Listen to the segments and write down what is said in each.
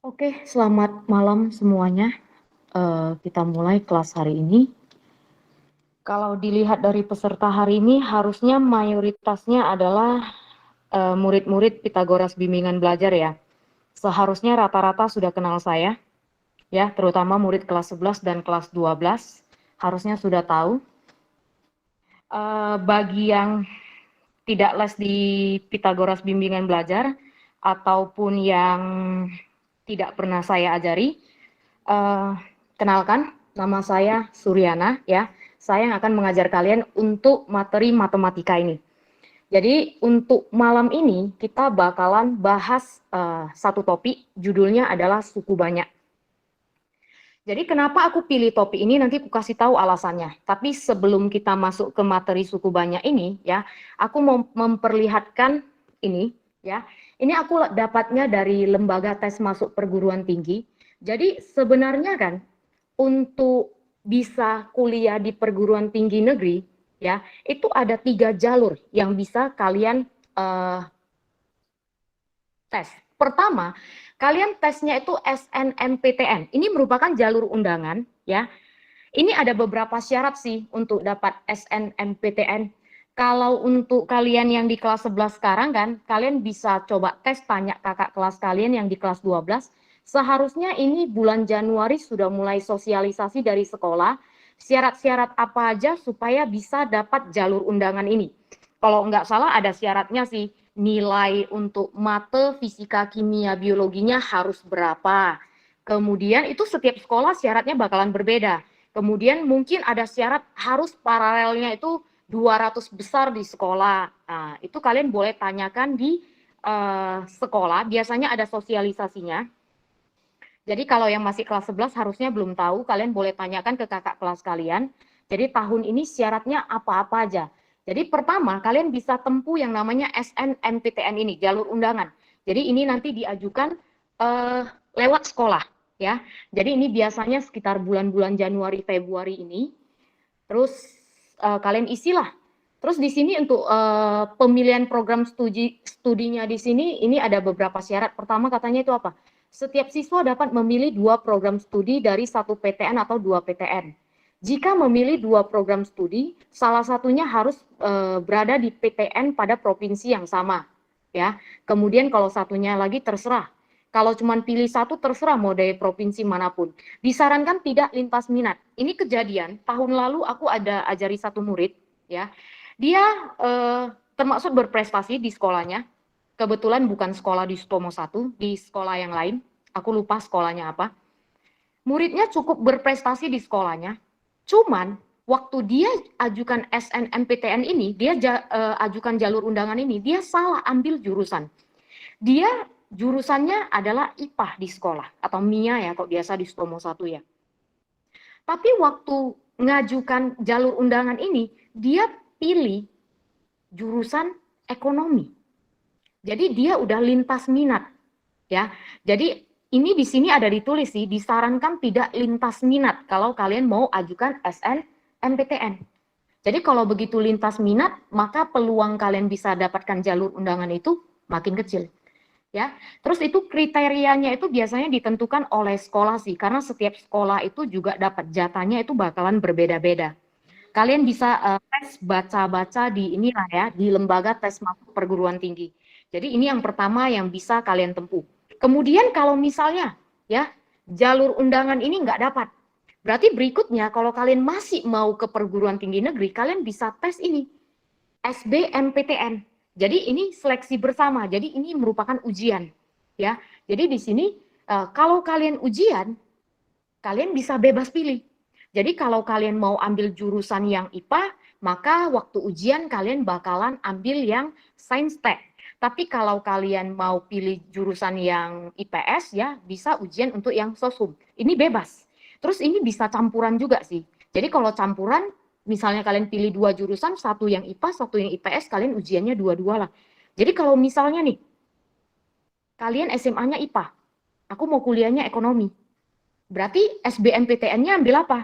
Oke, selamat malam semuanya. Kita mulai kelas hari ini. Kalau dilihat dari peserta hari ini, harusnya mayoritasnya adalah murid-murid Pitagoras Bimbingan Belajar ya. Seharusnya rata-rata sudah kenal saya, ya, terutama murid kelas 11 dan kelas 12. Harusnya sudah tahu. Bagi yang tidak les di Pitagoras Bimbingan Belajar, ataupun yang tidak pernah saya ajari, kenalkan, nama saya Suryana ya. Saya yang akan mengajar kalian untuk materi matematika ini. Jadi untuk malam ini kita bakalan bahas satu topik, judulnya adalah suku banyak. Jadi kenapa aku pilih topik ini, nanti aku kasih tahu alasannya. Tapi sebelum kita masuk ke materi suku banyak ini ya, aku mau memperlihatkan ini ya. Ini aku dapatnya dari lembaga tes masuk perguruan tinggi. Jadi sebenarnya kan untuk bisa kuliah di perguruan tinggi negeri ya, itu ada 3 jalur yang bisa kalian tes. Pertama, kalian tesnya itu SNMPTN. Ini merupakan jalur undangan ya. Ini ada beberapa syarat sih untuk dapat SNMPTN. Kalau untuk kalian yang di kelas 11 sekarang kan, kalian bisa coba tes, tanya kakak kelas kalian yang di kelas 12. Seharusnya ini bulan Januari sudah mulai sosialisasi dari sekolah, syarat-syarat apa aja supaya bisa dapat jalur undangan ini. Kalau nggak salah ada syaratnya sih, nilai untuk mate, fisika, kimia, biologinya harus berapa. Kemudian itu setiap sekolah syaratnya bakalan berbeda. Kemudian mungkin ada syarat harus paralelnya itu 200 besar di sekolah. Nah, itu kalian boleh tanyakan di sekolah, biasanya ada sosialisasinya. Jadi kalau yang masih kelas 11 harusnya belum tahu, kalian boleh tanyakan ke kakak kelas kalian. Jadi tahun ini syaratnya apa-apa aja. Jadi pertama, kalian bisa tempuh yang namanya SNMPTN ini, jalur undangan. Jadi ini nanti diajukan lewat sekolah ya. Jadi ini biasanya sekitar bulan-bulan Januari Februari ini. Terus kalian isilah. Terus di sini untuk pemilihan program studinya di sini ini ada beberapa syarat. Pertama katanya itu apa? Setiap siswa dapat memilih 2 program studi dari 1 PTN atau 2 PTN. Jika memilih 2 program studi, salah satunya harus berada di PTN pada provinsi yang sama, ya. Kemudian kalau satunya lagi terserah. Kalau cuma pilih satu terserah mau dari provinsi manapun. Disarankan tidak lintas minat. Ini kejadian tahun lalu aku ada ajari satu murid, ya. Dia termasuk berprestasi di sekolahnya. Kebetulan bukan sekolah di Sutomo 1, di sekolah yang lain. Aku lupa sekolahnya apa. Muridnya cukup berprestasi di sekolahnya. Cuman waktu dia ajukan SNMPTN ini, dia ajukan jalur undangan ini, dia salah ambil jurusan. Dia jurusannya adalah IPA di sekolah atau MIA ya, kok biasa di Sutomo 1 ya. Tapi waktu ngajukan jalur undangan ini, dia pilih jurusan ekonomi. Jadi dia udah lintas minat ya. Jadi ini di sini ada ditulis sih, disarankan tidak lintas minat kalau kalian mau ajukan SNMPTN. Jadi kalau begitu lintas minat, maka peluang kalian bisa dapatkan jalur undangan itu makin kecil. Ya, terus itu kriterianya itu biasanya ditentukan oleh sekolah sih, karena setiap sekolah itu juga dapat jatahnya itu bakalan berbeda-beda. Kalian bisa tes baca-baca di inilah ya, di lembaga tes masuk perguruan tinggi. Jadi ini yang pertama yang bisa kalian tempuh. Kemudian kalau misalnya ya jalur undangan ini nggak dapat, berarti berikutnya kalau kalian masih mau ke perguruan tinggi negeri, kalian bisa tes ini SBMPTN. Jadi ini seleksi bersama. Jadi ini merupakan ujian, ya. Jadi di sini kalau kalian ujian, kalian bisa bebas pilih. Jadi kalau kalian mau ambil jurusan yang IPA, maka waktu ujian kalian bakalan ambil yang Sains Tech. Tapi kalau kalian mau pilih jurusan yang IPS ya, bisa ujian untuk yang Soshum. Ini bebas. Terus ini bisa campuran juga sih. Jadi kalau campuran, misalnya kalian pilih 2 jurusan, satu yang IPA, satu yang IPS, kalian ujiannya dua-dua lah. Jadi kalau misalnya nih, kalian SMA-nya IPA, aku mau kuliahnya ekonomi. Berarti SBMPTN-nya ambil apa?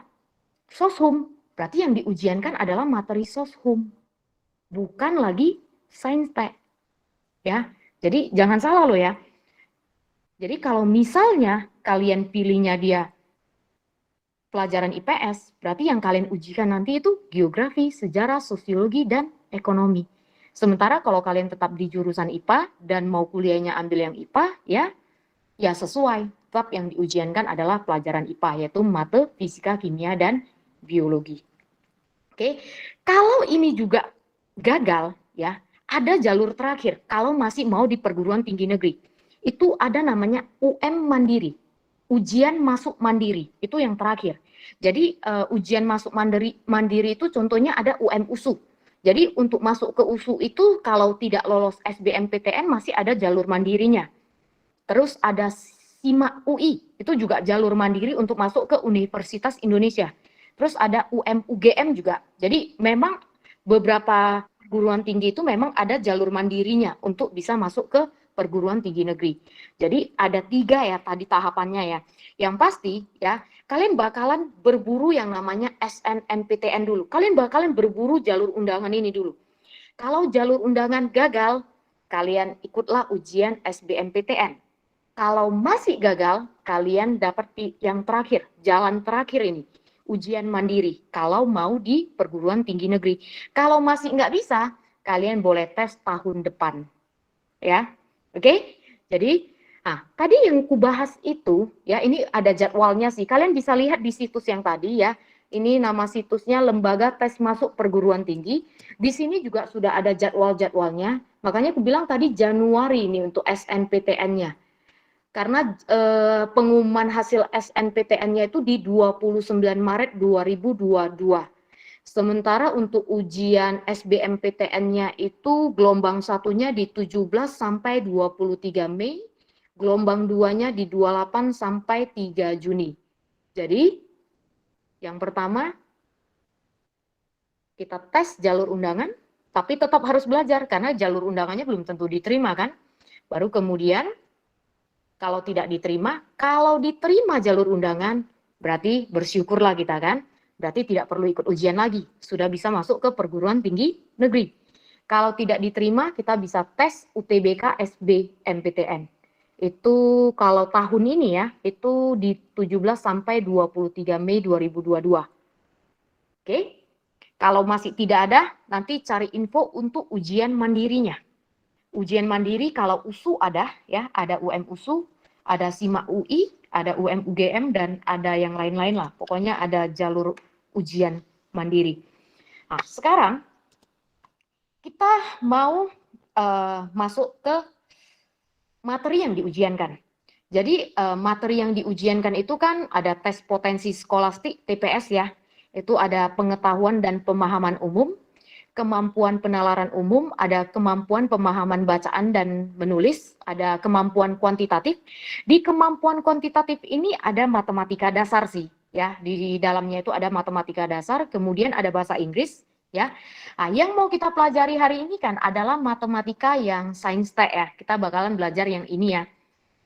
Soshum. Berarti yang diujiankan adalah materi Soshum. Bukan lagi Sains Tech. Ya. Jadi jangan salah loh ya. Jadi kalau misalnya kalian pilihnya dia pelajaran IPS, berarti yang kalian ujikan nanti itu geografi, sejarah, sosiologi, dan ekonomi. Sementara kalau kalian tetap di jurusan IPA dan mau kuliahnya ambil yang IPA, ya sesuai. Tetap yang diujiankan adalah pelajaran IPA, yaitu mata, fisika, kimia, dan biologi. Oke, kalau ini juga gagal, ya ada jalur terakhir. Kalau masih mau di perguruan tinggi negeri, itu ada namanya UM Mandiri. Ujian masuk mandiri, itu yang terakhir. Jadi ujian masuk mandiri itu contohnya ada UM-USU. Jadi untuk masuk ke USU itu kalau tidak lolos SBMPTN masih ada jalur mandirinya. Terus ada SIMA UI, itu juga jalur mandiri untuk masuk ke Universitas Indonesia. Terus ada UM-UGM juga. Jadi memang beberapa perguruan tinggi itu memang ada jalur mandirinya untuk bisa masuk ke perguruan tinggi negeri. Jadi ada 3 ya tadi tahapannya ya. Yang pasti ya, kalian bakalan berburu yang namanya SNMPTN dulu. Kalian bakalan berburu jalur undangan ini dulu. Kalau jalur undangan gagal, kalian ikutlah ujian SBMPTN. Kalau masih gagal, kalian dapat yang terakhir, jalan terakhir ini, ujian mandiri. Kalau mau di perguruan tinggi negeri. Kalau masih nggak bisa, kalian boleh tes tahun depan. Ya, oke? Jadi, tadi yang kubahas itu, ya ini ada jadwalnya sih. Kalian bisa lihat di situs yang tadi ya. Ini nama situsnya Lembaga Tes Masuk Perguruan Tinggi. Di sini juga sudah ada jadwal-jadwalnya. Makanya aku bilang tadi Januari ini untuk SNPTN-nya. Karena pengumuman hasil SNPTN-nya itu di 29 Maret 2022. Sementara untuk ujian SBMPTN-nya itu gelombang 1-nya di 17 sampai 23 Mei, gelombang 2-nya di 28 sampai 3 Juni. Jadi, yang pertama, kita tes jalur undangan, tapi tetap harus belajar karena jalur undangannya belum tentu diterima kan. Baru kemudian, kalau tidak diterima, kalau diterima jalur undangan, berarti bersyukurlah kita kan. Berarti tidak perlu ikut ujian lagi, sudah bisa masuk ke perguruan tinggi negeri. Kalau tidak diterima, kita bisa tes UTBK SBMPTN. Itu kalau tahun ini ya, itu di 17 sampai 23 Mei 2022. Oke, kalau masih tidak ada, nanti cari info untuk ujian mandirinya. Ujian mandiri kalau USU ada, ya ada UM-USU, ada SIMA UI, ada UM-UGM, dan ada yang lain-lain lah. Pokoknya ada jalur ujian mandiri. Nah, sekarang kita mau masuk ke materi yang diujiankan. Jadi materi yang diujiankan itu kan ada tes potensi skolastik TPS ya. Itu ada pengetahuan dan pemahaman umum, kemampuan penalaran umum, ada kemampuan pemahaman bacaan dan menulis, ada kemampuan kuantitatif. Di kemampuan kuantitatif ini ada matematika dasar sih. Ya, di dalamnya itu ada matematika dasar, kemudian ada bahasa Inggris, ya. Nah, yang mau kita pelajari hari ini kan adalah matematika yang sains tech ya. Kita bakalan belajar yang ini ya.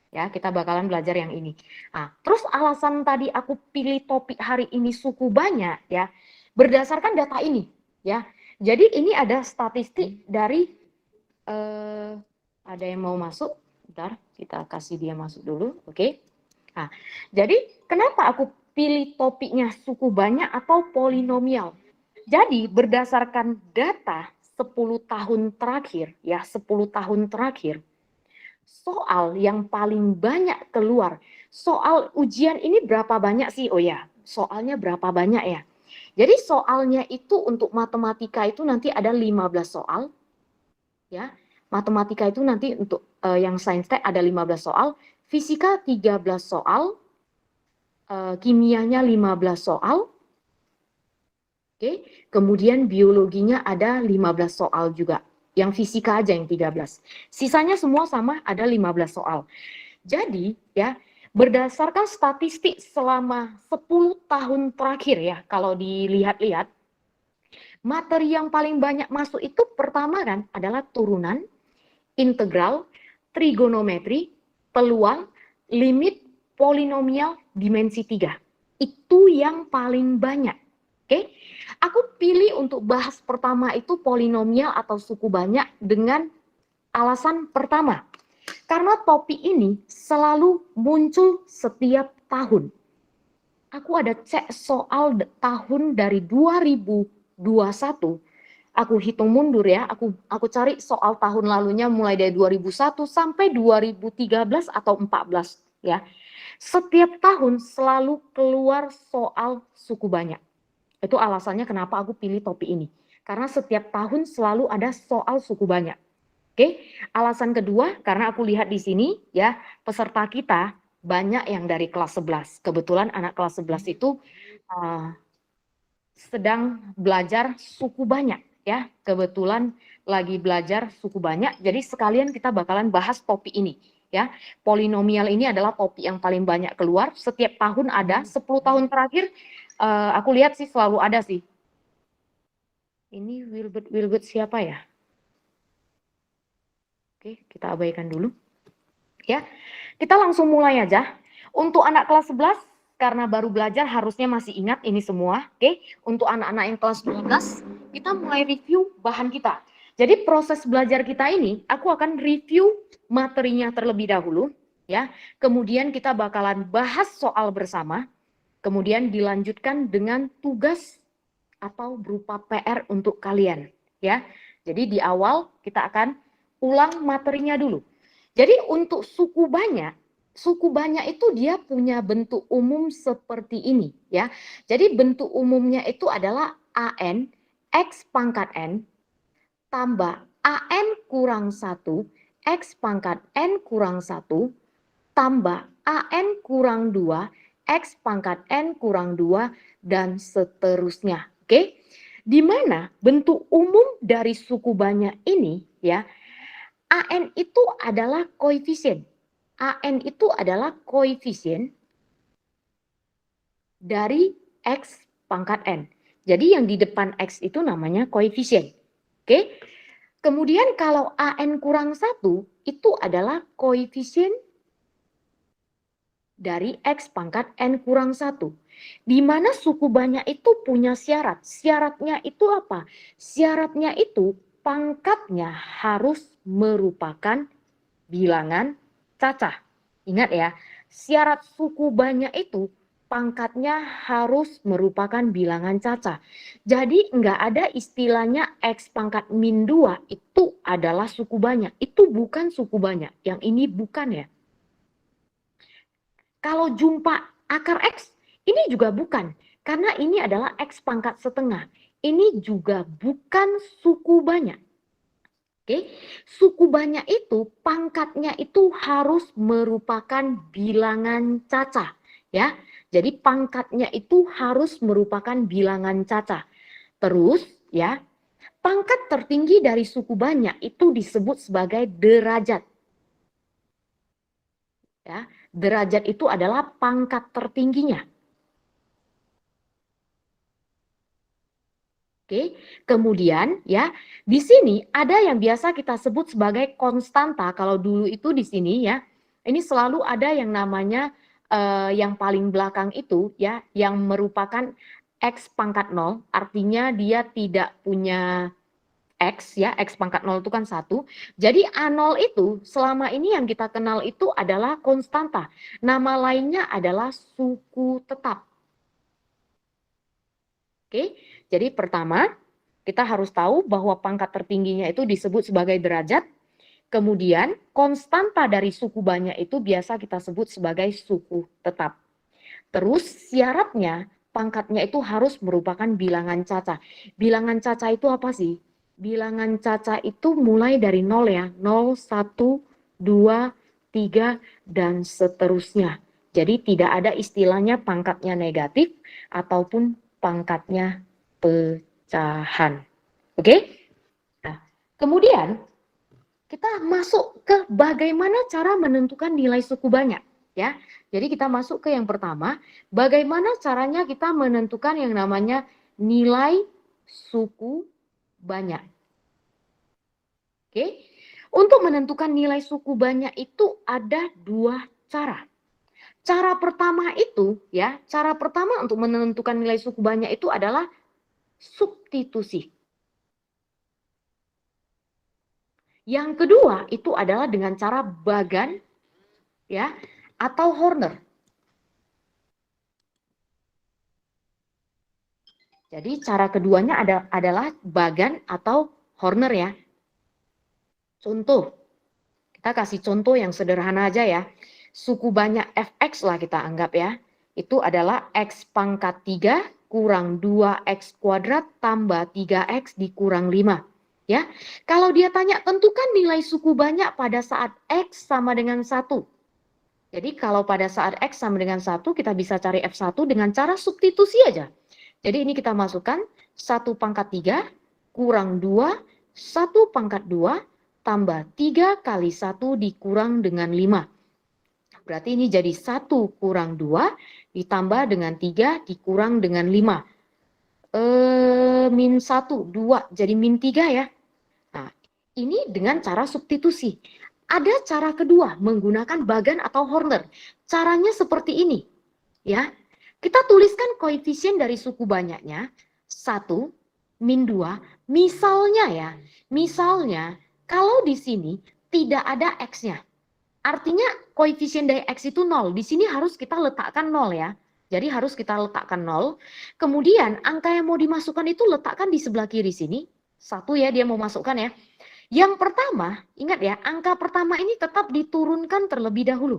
Ya, kita bakalan belajar yang ini. Nah, terus alasan tadi aku pilih topik hari ini suku banyak ya, berdasarkan data ini, ya. Jadi ini ada statistik dari ada yang mau masuk, bentar kita kasih dia masuk dulu, oke. Nah, jadi kenapa aku pilih topiknya suku banyak atau polinomial? Jadi berdasarkan data 10 tahun terakhir, ya 10 tahun terakhir, soal yang paling banyak keluar, soal ujian ini berapa banyak sih? Oh ya, soalnya berapa banyak ya? Jadi soalnya itu untuk matematika itu nanti ada 15 soal, ya. Matematika itu nanti untuk yang sains tech ada 15 soal, fisika 13 soal, kimianya 15 soal, oke. Kemudian biologinya ada 15 soal juga. Yang fisika aja yang 13. Sisanya semua sama, ada 15 soal. Jadi, ya, berdasarkan statistik selama 10 tahun terakhir ya, kalau dilihat-lihat, materi yang paling banyak masuk itu pertama kan adalah turunan, integral, trigonometri, peluang, limit, polinomial, dimensi 3. Itu yang paling banyak. Oke, aku pilih untuk bahas pertama itu polinomial atau suku banyak dengan alasan pertama. Karena topi ini selalu muncul setiap tahun. Aku ada cek soal tahun dari 2021. Aku hitung mundur ya, aku cari soal tahun lalunya mulai dari 2001 sampai 2013 atau 14 ya. Setiap tahun selalu keluar soal suku banyak. Itu alasannya kenapa aku pilih topik ini. Karena setiap tahun selalu ada soal suku banyak. Oke, alasan kedua karena aku lihat di sini ya, peserta kita banyak yang dari kelas 11. Kebetulan anak kelas 11 itu sedang belajar suku banyak ya. Kebetulan lagi belajar suku banyak, jadi sekalian kita bakalan bahas topik ini ya. Polinomial ini adalah topik yang paling banyak keluar. Setiap tahun ada, 10 tahun terakhir aku lihat sih selalu ada sih. Ini Wilbert siapa ya? Oke, kita abaikan dulu. Ya, kita langsung mulai aja. Untuk anak kelas 11, karena baru belajar harusnya masih ingat ini semua. Oke, untuk anak-anak yang kelas 12, kita mulai review bahan kita. Jadi proses belajar kita ini, aku akan review materinya terlebih dahulu. Ya, kemudian kita bakalan bahas soal bersama. Kemudian dilanjutkan dengan tugas atau berupa PR untuk kalian. Ya, jadi di awal kita akan ulang materinya dulu. Jadi untuk suku banyak itu dia punya bentuk umum seperti ini ya. Jadi bentuk umumnya itu adalah AN X pangkat N tambah AN kurang 1 X pangkat N kurang 1 tambah AN kurang 2 X pangkat N kurang 2 dan seterusnya. Oke? Di mana bentuk umum dari suku banyak ini ya, AN itu adalah koefisien. AN itu adalah koefisien dari X pangkat N. Jadi yang di depan X itu namanya koefisien. Oke. Kemudian kalau AN kurang 1 itu adalah koefisien dari X pangkat N kurang 1. Di mana suku banyak itu punya syarat. Syaratnya itu apa? Syaratnya itu pangkatnya harus merupakan bilangan cacah. Ingat ya, syarat suku banyak itu pangkatnya harus merupakan bilangan cacah. Jadi nggak ada istilahnya X pangkat min 2 itu adalah suku banyak. Itu bukan suku banyak. Yang ini bukan ya. Kalau jumpa akar X, ini juga bukan. Karena ini adalah X pangkat setengah. Ini juga bukan suku banyak. Oke, suku banyak itu pangkatnya itu harus merupakan bilangan cacah ya. Jadi pangkatnya itu harus merupakan bilangan cacah. Terus ya, pangkat tertinggi dari suku banyak itu disebut sebagai derajat. Ya, derajat itu adalah pangkat tertingginya. Oke, kemudian ya di sini ada yang biasa kita sebut sebagai konstanta. Kalau dulu itu di sini ya, ini selalu ada yang namanya yang paling belakang itu ya, yang merupakan X pangkat 0, artinya dia tidak punya X ya, X pangkat 0 itu kan 1. Jadi A0 itu selama ini yang kita kenal itu adalah konstanta. Nama lainnya adalah suku tetap. Oke, jadi pertama kita harus tahu bahwa pangkat tertingginya itu disebut sebagai derajat. Kemudian konstanta dari suku banyak itu biasa kita sebut sebagai suku tetap. Terus syaratnya pangkatnya itu harus merupakan bilangan cacah. Bilangan cacah itu apa sih? Bilangan cacah itu mulai dari 0 ya. 0, 1, 2, 3, dan seterusnya. Jadi tidak ada istilahnya pangkatnya negatif ataupun pangkatnya pecahan. Oke? Nah, kemudian kita masuk ke bagaimana cara menentukan nilai suku banyak. Ya, jadi kita masuk ke yang pertama, bagaimana caranya kita menentukan yang namanya nilai suku banyak. Oke, untuk menentukan nilai suku banyak itu ada dua cara. Cara pertama itu ya, cara pertama untuk menentukan nilai suku banyak itu adalah substitusi. Yang kedua itu adalah dengan cara bagan ya atau Horner. Jadi cara keduanya adalah bagan atau Horner ya. Contoh, kita kasih contoh yang sederhana aja ya. Suku banyak fx lah kita anggap ya. Itu adalah x pangkat 3 kurang 2x kuadrat tambah 3x dikurang 5. Ya, kalau dia tanya tentukan nilai suku banyak pada saat x sama dengan 1. Jadi kalau pada saat x sama dengan 1, kita bisa cari f1 dengan cara substitusi aja. Jadi ini kita masukkan 1 pangkat 3 kurang 2, 1 pangkat 2 tambah 3 kali 1 dikurang dengan 5. Berarti ini jadi 1 kurang 2 ditambah dengan 3 dikurang dengan 5. Min 1, 2 jadi min 3 ya. Nah, ini dengan cara substitusi. Ada cara kedua menggunakan bagan atau Horner. Caranya seperti ini. Ya, kita tuliskan koefisien dari suku banyaknya 1, min 2. Misalnya ya, misalnya kalau di sini tidak ada X-nya. Artinya koefisien dari X itu 0. Di sini harus kita letakkan 0 ya. Jadi harus kita letakkan 0. Kemudian angka yang mau dimasukkan itu letakkan di sebelah kiri sini. 1 ya dia mau masukkan ya. Yang pertama, ingat ya, angka pertama ini tetap diturunkan terlebih dahulu.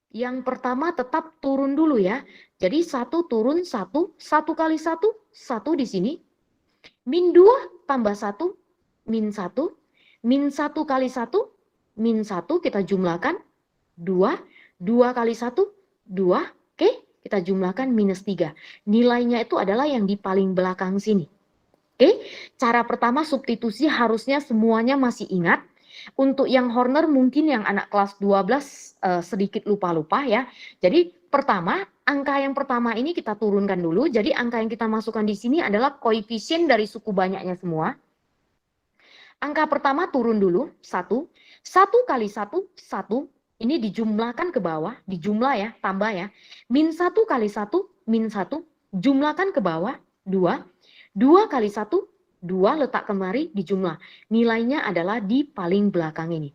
Yang pertama tetap turun dulu ya. Jadi 1 turun 1, 1 kali 1, 1 di sini. Min 2 tambah 1, min 1. Min 1 kali 1, min 1 kita jumlahkan 2. 2 kali 1, 2. Oke, kita jumlahkan minus 3. Nilainya itu adalah yang di paling belakang sini. Oke, cara pertama substitusi harusnya semuanya masih ingat. Untuk yang Horner mungkin yang anak kelas 12 sedikit lupa-lupa ya. Jadi pertama, angka yang pertama ini kita turunkan dulu. Jadi angka yang kita masukkan di sini adalah koefisien dari suku banyaknya semua. Angka pertama turun dulu, 1. 1 kali 1, 1. Ini dijumlahkan ke bawah, dijumlah ya, tambah ya. Min 1 kali 1, min 1. Jumlahkan ke bawah, 2. 2 kali 1, 2 letak kemari dijumlah. Nilainya adalah di paling belakang ini.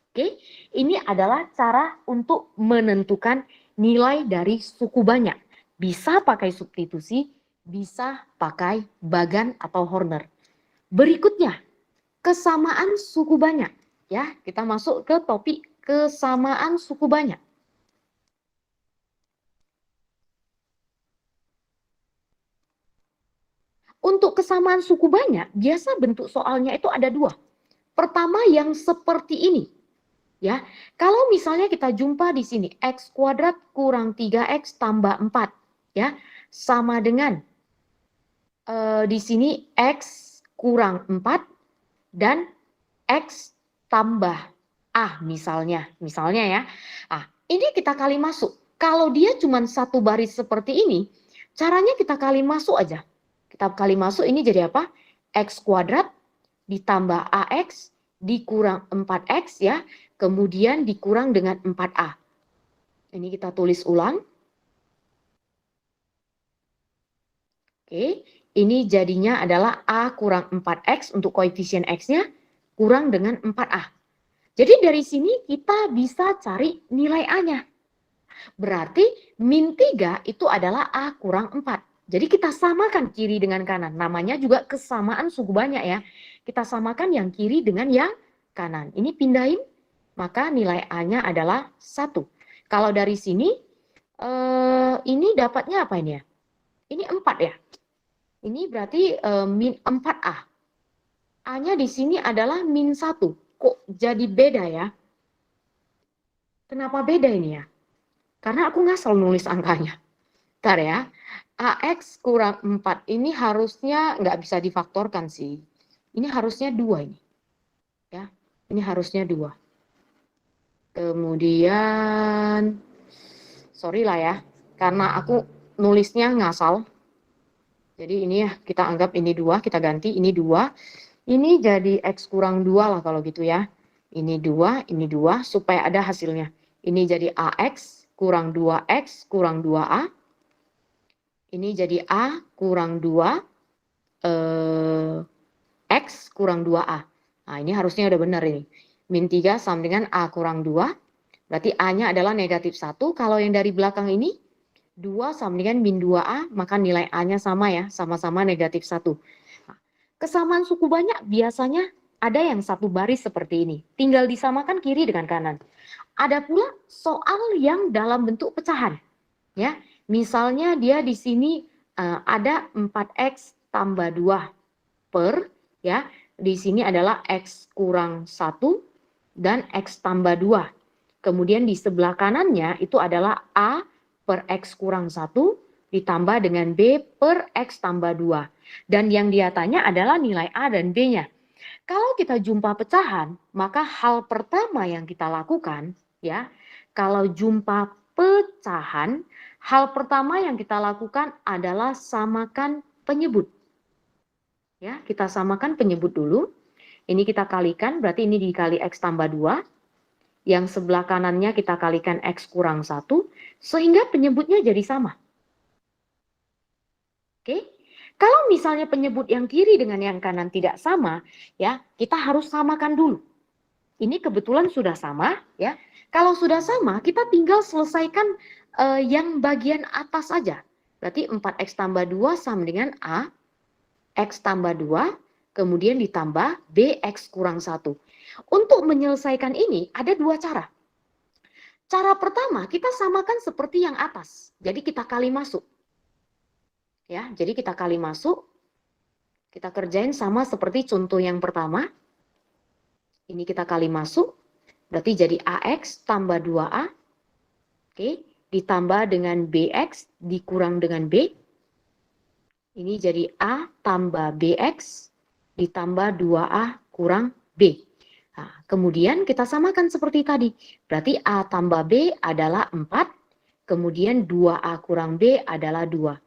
Oke, ini adalah cara untuk menentukan nilai dari suku banyak. Bisa pakai substitusi, bisa pakai bagan atau Horner. Berikutnya, kesamaan suku banyak. Ya, kita masuk ke topik kesamaan suku banyak. Untuk kesamaan suku banyak, biasa bentuk soalnya itu ada 2. Pertama yang seperti ini. Ya, kalau misalnya kita jumpa di sini x kuadrat kurang 3x tambah 4 ya, sama dengan di sini x kurang 4 dan x tambah a misalnya ya. Ah, ini kita kali masuk. Kalau dia cuma satu baris seperti ini, caranya kita kali masuk aja. Kita kali masuk ini jadi apa? X kuadrat ditambah AX dikurang 4X ya. Kemudian dikurang dengan 4A. Ini kita tulis ulang. Oke, ini jadinya adalah A kurang 4X untuk koefisien X-nya kurang dengan 4A. Jadi dari sini kita bisa cari nilai A-nya. Berarti min 3 itu adalah A kurang 4. Jadi kita samakan kiri dengan kanan. Namanya juga kesamaan suku banyak ya. Kita samakan yang kiri dengan yang kanan. Ini pindahin, maka nilai A-nya adalah 1. Kalau dari sini, ini dapatnya apa ini ya? Ini 4 ya. Ini berarti min 4A. A-nya di sini adalah min 1. Kok jadi beda ya? Kenapa beda ini ya? Karena aku ngasal nulis angkanya. Bentar ya. AX kurang 4 ini harusnya nggak bisa difaktorkan sih. Ini harusnya 2 ini. Ya, ini harusnya 2. Kemudian, sorry lah ya, karena aku nulisnya ngasal. Jadi ini ya, kita anggap ini 2, kita ganti, ini 2. Ini jadi X kurang 2 lah kalau gitu ya. Ini 2, supaya ada hasilnya. Ini jadi AX kurang 2X kurang 2A. Ini jadi A kurang 2, X kurang 2A. Nah, ini harusnya udah benar ini. Min 3 sama dengan A kurang 2. Berarti A-nya adalah negatif 1. Kalau yang dari belakang ini, 2 sama dengan min 2A, maka nilai A-nya sama ya, sama-sama negatif 1. Nah, kesamaan suku banyak biasanya ada yang satu baris seperti ini. Tinggal disamakan kiri dengan kanan. Ada pula soal yang dalam bentuk pecahan. Ya, misalnya dia di sini ada 4x tambah 2 per, ya, di sini adalah x kurang 1 dan x tambah 2. Kemudian di sebelah kanannya itu adalah A per X kurang 1 ditambah dengan B per X tambah 2. Dan yang dia tanya adalah nilai A dan B-nya. Kalau kita jumpa pecahan, maka hal pertama yang kita lakukan, ya, kalau jumpa pecahan, hal pertama yang kita lakukan adalah samakan penyebut. Ya, kita samakan penyebut dulu. Ini kita kalikan, berarti ini dikali X tambah 2. Yang sebelah kanannya kita kalikan X kurang 1, sehingga penyebutnya jadi sama. Oke, kalau misalnya penyebut yang kiri dengan yang kanan tidak sama, ya, kita harus samakan dulu. Ini kebetulan sudah sama, ya. Kalau sudah sama, kita tinggal selesaikan yang bagian atas saja. Berarti 4X tambah 2 sama dengan A, X tambah 2, kemudian ditambah BX kurang 1. Untuk menyelesaikan ini ada dua cara. Cara pertama, kita samakan seperti yang atas. Jadi kita kali masuk. Ya, jadi kita kali masuk. Kita kerjain sama seperti contoh yang pertama. Ini kita kali masuk. Berarti jadi AX tambah 2A. Oke, ditambah dengan BX dikurang dengan B. Ini jadi A tambah BX ditambah 2A kurang B. Nah, kemudian kita samakan seperti tadi. Berarti A tambah B adalah 4, kemudian 2A kurang B adalah 2.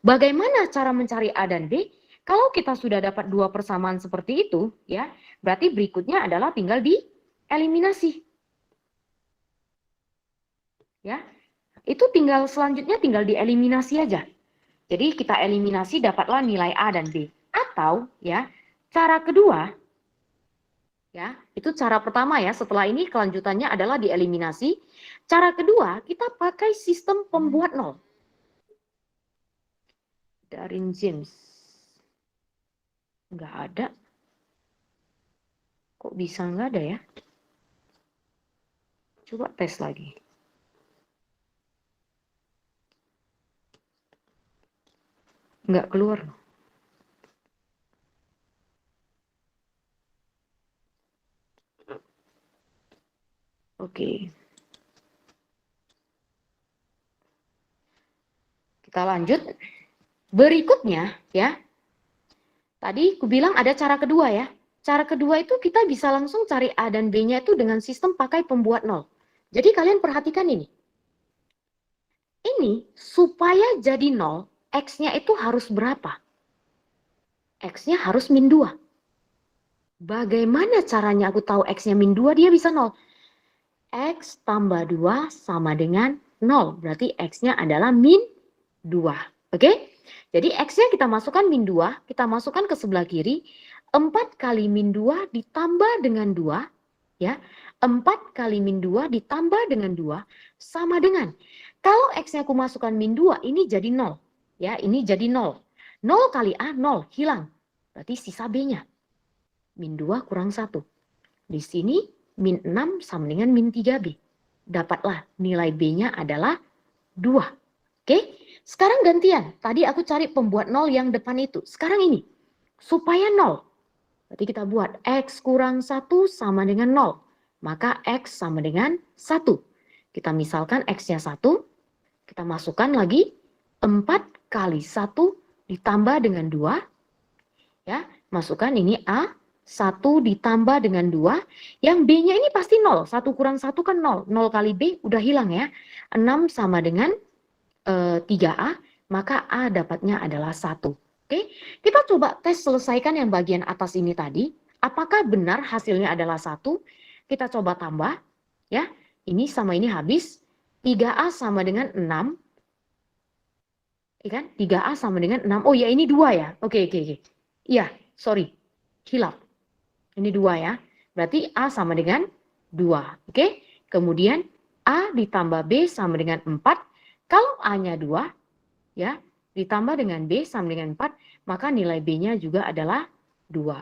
Bagaimana cara mencari A dan B? Kalau kita sudah dapat dua persamaan seperti itu, ya, berarti berikutnya adalah tinggal dieliminasi. Ya, itu selanjutnya tinggal dieliminasi aja. Jadi kita eliminasi dapatlah nilai A dan B. Atau ya, cara kedua, ya, itu cara pertama ya, setelah ini kelanjutannya adalah dieliminasi. Cara kedua, kita pakai sistem pembuat nol. Darin James. Nggak ada. Kok bisa nggak ada ya? Coba tes lagi. Nggak keluar. Oke. Kita lanjut. Berikutnya ya. Tadi aku bilang ada cara kedua ya. Cara kedua itu kita bisa langsung cari A dan B-nya itu dengan sistem pakai pembuat nol. Jadi kalian perhatikan ini. Ini supaya jadi nol, X-nya itu harus berapa? X-nya harus min 2. Bagaimana caranya aku tahu X-nya min 2? Dia bisa nol. X tambah 2 sama dengan 0. Berarti X-nya adalah min 2. Oke? Jadi X-nya kita masukkan min 2. Kita masukkan ke sebelah kiri. 4 kali min 2 ditambah dengan 2. Ya, 4 kali min 2 ditambah dengan 2 sama dengan. Kalau X-nya aku masukkan min 2, ini jadi 0. Ya, ini jadi 0. 0 kali A, 0. Hilang. Berarti sisa B-nya. Min 2 kurang 1. Di sini min 6 sama dengan min 3B. Dapatlah nilai B-nya adalah 2. Oke, sekarang gantian. Tadi aku cari pembuat 0 yang depan itu. Sekarang ini, supaya 0. Berarti kita buat X kurang 1 sama dengan 0. Maka X sama dengan 1. Kita misalkan X-nya 1. Kita masukkan lagi 4 kali 1 ditambah dengan 2. Ya, masukkan ini A. 1 ditambah dengan 2. Yang B-nya ini pasti 0. 1 kurang 1 kan 0. 0 kali B udah hilang ya. 6 sama dengan 3A. Maka A dapatnya adalah 1. Oke, kita coba tes selesaikan yang bagian atas ini tadi. Apakah benar hasilnya adalah 1? Kita coba tambah. Ya, ini sama ini habis. 3A sama dengan 6. Ya kan? 3A sama dengan 6. Oh ya, ini 2 ya. Oke. Iya, sorry. Hilap. Ini 2 ya. Berarti A sama dengan 2. Oke. Kemudian A ditambah B sama dengan 4. Kalau A-nya 2, ya, ditambah dengan B sama dengan 4, maka nilai B-nya juga adalah 2.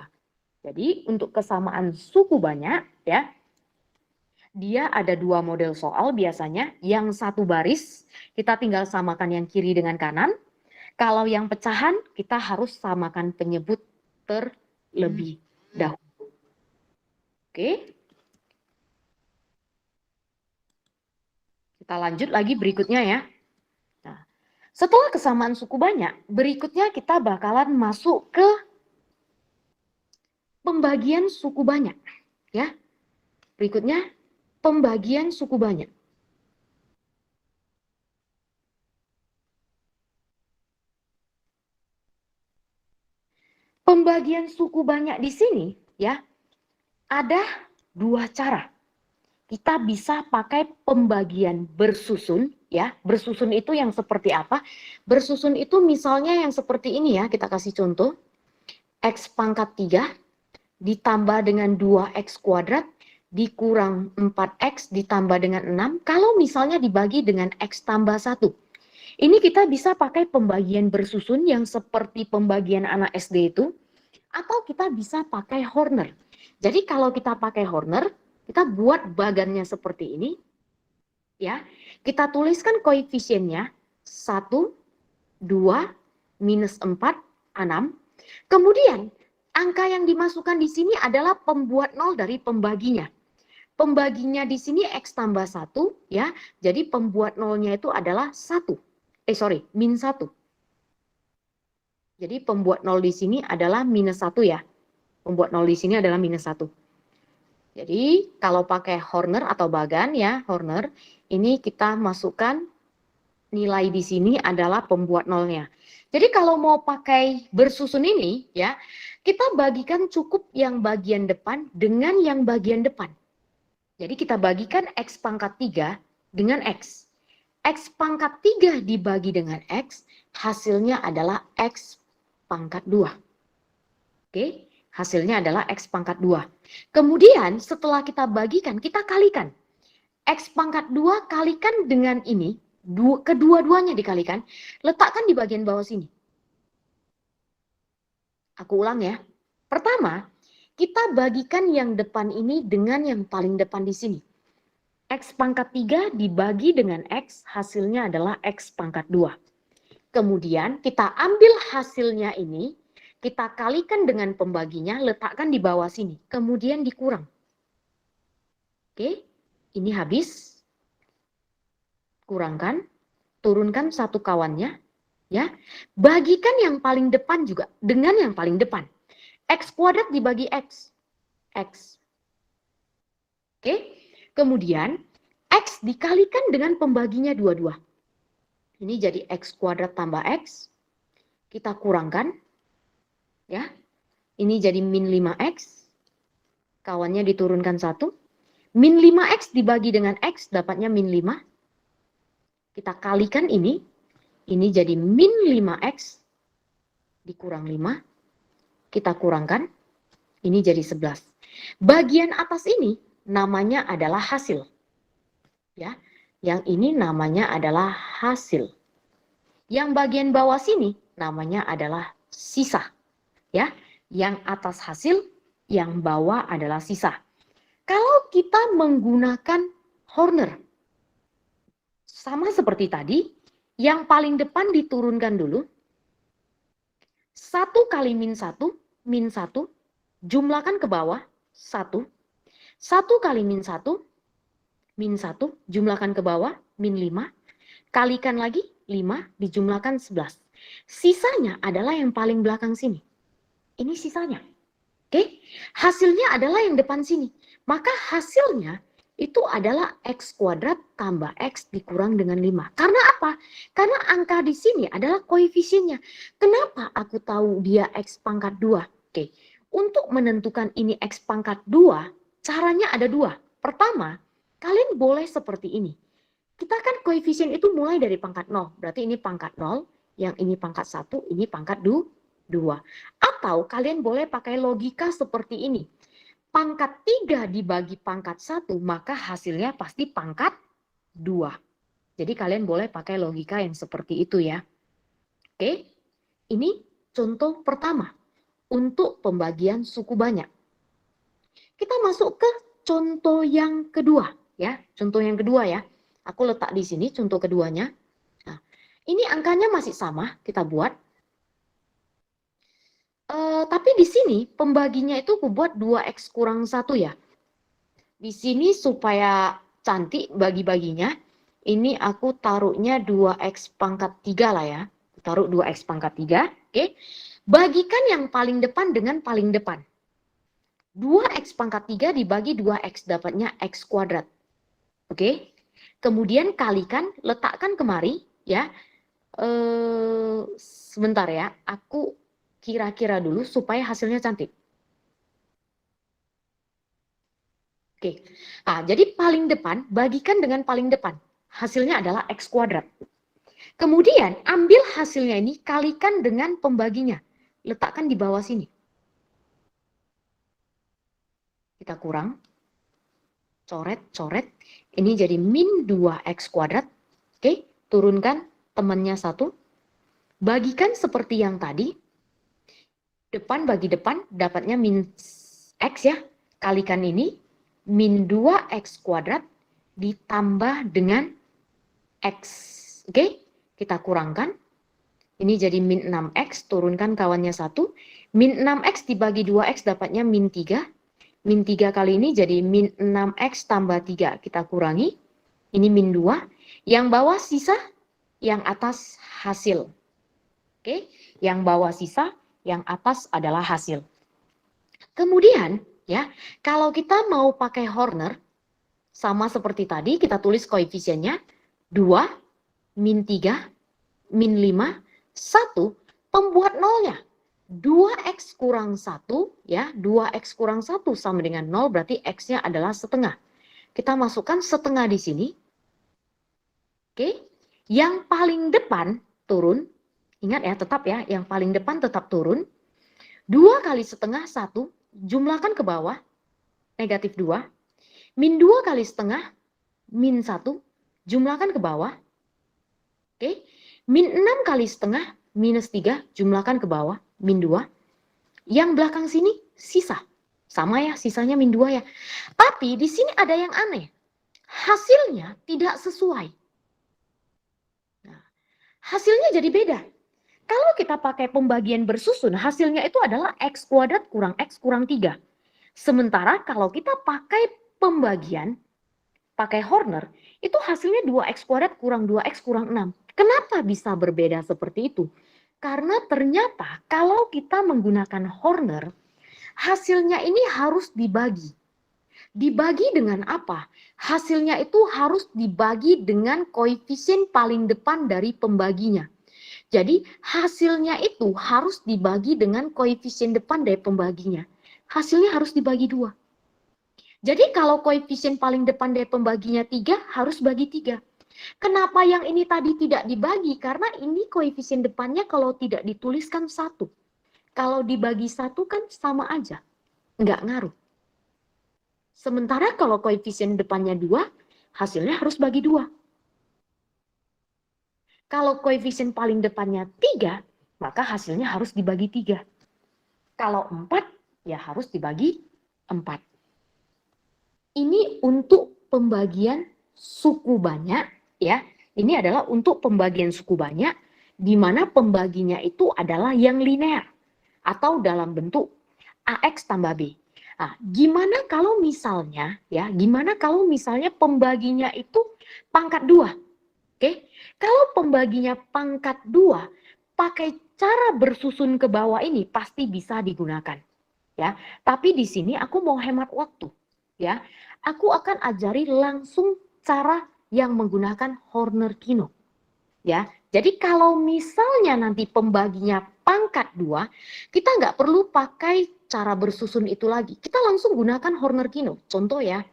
Jadi untuk kesamaan suku banyak, ya, dia ada 2 model soal biasanya. Yang satu baris, kita tinggal samakan yang kiri dengan kanan. Kalau yang pecahan, kita harus samakan penyebut terlebih dahulu. Oke. Kita lanjut lagi berikutnya ya. Nah, setelah kesamaan suku banyak, berikutnya kita bakalan masuk ke pembagian suku banyak. Ya. Berikutnya, pembagian suku banyak. Pembagian suku banyak di sini ya ada 2 cara. Kita bisa pakai pembagian bersusun ya. Bersusun itu yang seperti apa? Bersusun itu misalnya yang seperti ini ya, kita kasih contoh. X pangkat 3 ditambah dengan 2x kuadrat dikurang 4x ditambah dengan 6. Kalau misalnya dibagi dengan x tambah 1. Ini kita bisa pakai pembagian bersusun yang seperti pembagian anak SD itu, atau kita bisa pakai Horner. Jadi kalau kita pakai Horner, kita buat bagannya seperti ini, ya. Kita tuliskan koefisiennya 1, 2, minus 4, 6. Kemudian angka yang dimasukkan di sini adalah pembuat nol dari pembaginya. Pembaginya di sini X tambah 1, ya. Jadi pembuat nolnya itu adalah 1. Min 1. Jadi pembuat nol di sini adalah minus 1 ya. Pembuat nol di sini adalah minus 1. Jadi kalau pakai Horner atau bagan ya, Horner, ini kita masukkan nilai di sini adalah pembuat nolnya. Jadi kalau mau pakai bersusun ini ya, kita bagikan cukup yang bagian depan dengan yang bagian depan. Jadi kita bagikan X pangkat 3 dengan X. X pangkat 3 dibagi dengan X, hasilnya adalah X pangkat 2. Oke, hasilnya adalah X pangkat 2. Kemudian setelah kita bagikan, kita kalikan. X pangkat 2 kalikan dengan ini, kedua-duanya dikalikan, letakkan di bagian bawah sini. Aku ulang ya. Pertama, kita bagikan yang depan ini dengan yang paling depan di sini. X pangkat 3 dibagi dengan X, hasilnya adalah X pangkat 2. Kemudian kita ambil hasilnya ini, kita kalikan dengan pembaginya, letakkan di bawah sini. Kemudian dikurang. Oke, ini habis. Kurangkan, turunkan satu kawannya. Ya, bagikan yang paling depan juga dengan yang paling depan. X kuadrat dibagi X. X. Oke. Kemudian, X dikalikan dengan pembaginya 22. Ini jadi X kuadrat tambah X. Kita kurangkan. Ya. Ini jadi min 5X. Kawannya diturunkan 1. Min 5X dibagi dengan X, dapatnya min 5. Kita kalikan ini. Ini jadi min 5X. Dikurang 5. Kita kurangkan. Ini jadi 11. Bagian atas ini namanya adalah hasil. Ya, yang ini namanya adalah hasil. Yang bagian bawah sini namanya adalah sisa. Ya, yang atas hasil, yang bawah adalah sisa. Kalau kita menggunakan Horner, sama seperti tadi, yang paling depan diturunkan dulu. 1 kali min 1, jumlahkan ke bawah, 1. 1 kali min 1, jumlahkan ke bawah, min 5. Kalikan lagi, 5, dijumlahkan 11. Sisanya adalah yang paling belakang sini. Ini sisanya. Oke, hasilnya adalah yang depan sini. Maka hasilnya itu adalah X kuadrat tambah X dikurang dengan 5. Karena apa? Karena angka di sini adalah koefisiennya. Kenapa aku tahu dia X pangkat 2? Oke, untuk menentukan ini X pangkat 2, caranya ada 2. Pertama, kalian boleh seperti ini. Kita kan koefisien itu mulai dari pangkat 0. Berarti ini pangkat 0, yang ini pangkat 1, ini pangkat 2. Atau kalian boleh pakai logika seperti ini. pangkat 3 dibagi pangkat 1, maka hasilnya pasti pangkat 2. Jadi kalian boleh pakai logika yang seperti itu ya. Oke, ini contoh pertama untuk pembagian suku banyak. Kita masuk ke contoh yang kedua ya. Contoh yang kedua ya. Aku letak di sini contoh keduanya. Nah, ini angkanya masih sama, kita buat. Tapi di sini pembaginya itu aku buat 2x kurang 1 ya. Di sini supaya cantik bagi-baginya, ini aku taruhnya 2x pangkat 3 lah ya. Taruh 2x pangkat 3, oke. Bagikan yang paling depan dengan paling depan. 2x pangkat 3 dibagi 2x, dapatnya x kuadrat. Oke. Kemudian kalikan, letakkan kemari ya. Sebentar ya, aku kira-kira dulu supaya hasilnya cantik. Oke, nah, jadi paling depan bagikan dengan paling depan. Hasilnya adalah x kuadrat. Kemudian ambil hasilnya ini kalikan dengan pembaginya. Letakkan di bawah sini. Kita kurang. Coret. Ini jadi min 2x kuadrat. Oke, turunkan temannya 1. Bagikan seperti yang tadi. Depan bagi depan dapatnya min x ya. Kalikan ini min 2x kuadrat ditambah dengan x. Oke, kita kurangkan. Ini jadi min 6x, turunkan kawannya 1. Min 6x dibagi 2x dapatnya min 3. Min 3 kali ini jadi min 6x tambah 3. Kita kurangi. Ini min 2. Yang bawah sisa, yang atas hasil. Oke, yang bawah sisa, yang atas adalah hasil. Kemudian, ya, kalau kita mau pakai Horner, sama seperti tadi, kita tulis koefisiennya 2, min 3, min 5, 1, pembuat nolnya. 2x kurang 1, ya, 2x kurang 1 sama dengan 0, berarti x-nya adalah setengah. Kita masukkan setengah di sini. Oke, yang paling depan turun. Ingat ya, tetap ya, yang paling depan tetap turun. 2 kali setengah 1, jumlahkan ke bawah, negatif 2. Min 2 kali setengah, min 1, jumlahkan ke bawah. Oke, min 6 kali setengah, minus 3, jumlahkan ke bawah, min 2. Yang belakang sini sisa. Sama ya, sisanya min 2 ya. Tapi di sini ada yang aneh. Hasilnya tidak sesuai. Nah, hasilnya jadi beda. Kalau kita pakai pembagian bersusun, hasilnya itu adalah x kuadrat kurang x kurang 3. Sementara kalau kita pakai pembagian, pakai Horner, itu hasilnya 2x kuadrat kurang 2x kurang 6. Kenapa bisa berbeda seperti itu? Karena ternyata kalau kita menggunakan Horner, hasilnya ini harus dibagi. Dibagi dengan apa? Hasilnya itu harus dibagi dengan koefisien paling depan dari pembaginya. Jadi hasilnya itu harus dibagi dengan koefisien depan dari pembaginya. Hasilnya harus dibagi 2. Jadi kalau koefisien paling depan dari pembaginya 3, harus bagi 3. Kenapa yang ini tadi tidak dibagi? Karena ini koefisien depannya kalau tidak dituliskan 1. Kalau dibagi 1 kan sama aja, nggak ngaruh. Sementara kalau koefisien depannya 2, hasilnya harus bagi 2. Kalau koefisien paling depannya 3, maka hasilnya harus dibagi 3. Kalau 4, ya harus dibagi 4. Ini untuk pembagian suku banyak ya. Ini adalah untuk pembagian suku banyak di mana pembaginya itu adalah yang linear atau dalam bentuk AX tambah B. Nah, gimana kalau misalnya ya, gimana kalau misalnya pembaginya itu pangkat 2? Oke. Kalau pembaginya pangkat 2, pakai cara bersusun ke bawah ini pasti bisa digunakan. Ya, tapi di sini aku mau hemat waktu. Ya, aku akan ajari langsung cara yang menggunakan Horner-Kino. Ya, jadi kalau misalnya nanti pembaginya pangkat 2, kita nggak perlu pakai cara bersusun itu lagi. Kita langsung gunakan Horner-Kino. Contoh ya.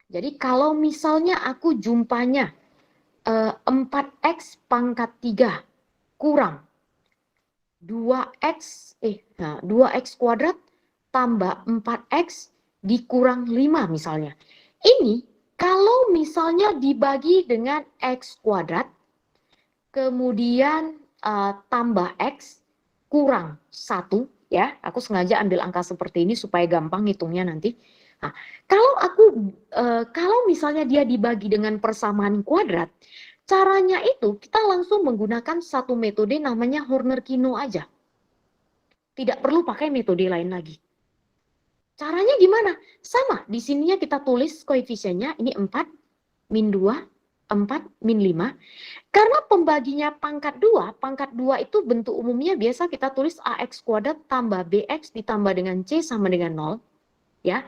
Jadi kalau misalnya aku jumpanya 4x pangkat 3 kurang 2x kuadrat tambah 4X dikurang 5 misalnya. Ini kalau misalnya dibagi dengan X kuadrat, kemudian tambah X kurang 1, ya, aku sengaja ambil angka seperti ini supaya gampang hitungnya nanti. Nah, kalau misalnya dia dibagi dengan persamaan kuadrat, caranya itu kita langsung menggunakan satu metode namanya Horner-Kino aja. Tidak perlu pakai metode lain lagi. Caranya gimana? Sama, di sininya kita tulis koefisiennya, ini 4, min 2, 4, min 5. Karena pembaginya pangkat 2 itu bentuk umumnya biasa kita tulis AX kuadrat tambah BX ditambah dengan C sama dengan 0. Ya.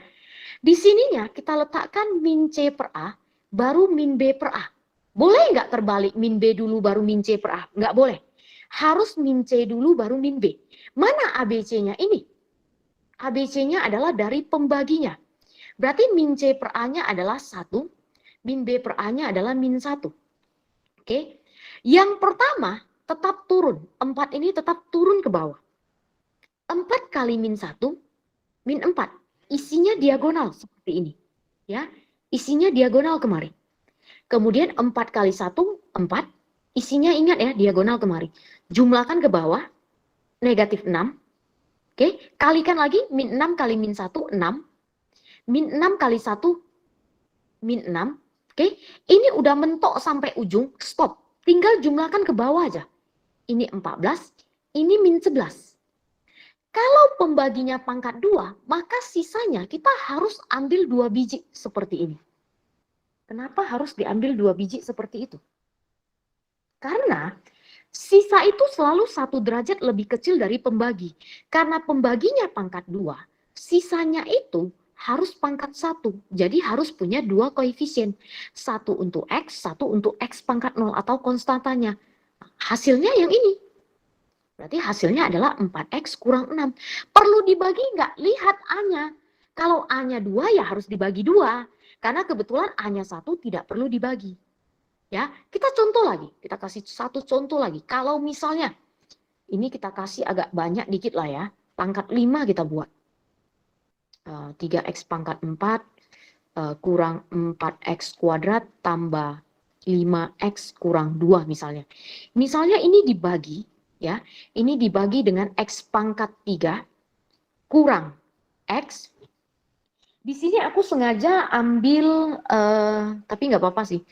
Di sininya kita letakkan min C per A, baru min B per A. Boleh nggak terbalik min B dulu baru min C per A? Nggak boleh. Harus min C dulu baru min B. Mana ABC-nya ini? ABC-nya adalah dari pembaginya. Berarti min C per A-nya adalah 1, min B per A-nya adalah min 1. Oke. Yang pertama tetap turun. 4 ini tetap turun ke bawah. 4 kali min 1, min 4. Isinya diagonal seperti ini. Ya, isinya diagonal kemari. Kemudian 4 kali 1, 4. Isinya ingat ya, diagonal kemari. Jumlahkan ke bawah, negatif 6. Oke, kalikan lagi, min 6 kali min 1, 6. Min 6 kali 1, min 6. Oke, ini udah mentok sampai ujung, stop. Tinggal jumlahkan ke bawah aja. Ini 14, ini min 11. Kalau pembaginya pangkat 2, maka sisanya kita harus ambil 2 biji seperti ini. Kenapa harus diambil 2 biji seperti itu? Karena sisa itu selalu 1 derajat lebih kecil dari pembagi. Karena pembaginya pangkat 2, sisanya itu harus pangkat 1. Jadi harus punya 2 koefisien. 1 untuk X, 1 untuk X pangkat 0 atau konstantanya. Hasilnya yang ini. Berarti hasilnya adalah 4X kurang 6. Perlu dibagi nggak? Lihat A-nya. Kalau A-nya 2 ya harus dibagi 2. Karena kebetulan A-nya 1 tidak perlu dibagi. Ya, kita contoh lagi. Kita kasih satu contoh lagi. Kalau misalnya, ini kita kasih agak banyak dikit lah ya. Pangkat 5 kita buat. 3X pangkat 4 kurang 4X kuadrat tambah 5X kurang 2 misalnya. Misalnya ini dibagi. Ya, ini dibagi dengan X pangkat 3 kurang X. Di sini aku sengaja ambil, tapi nggak apa-apa sih.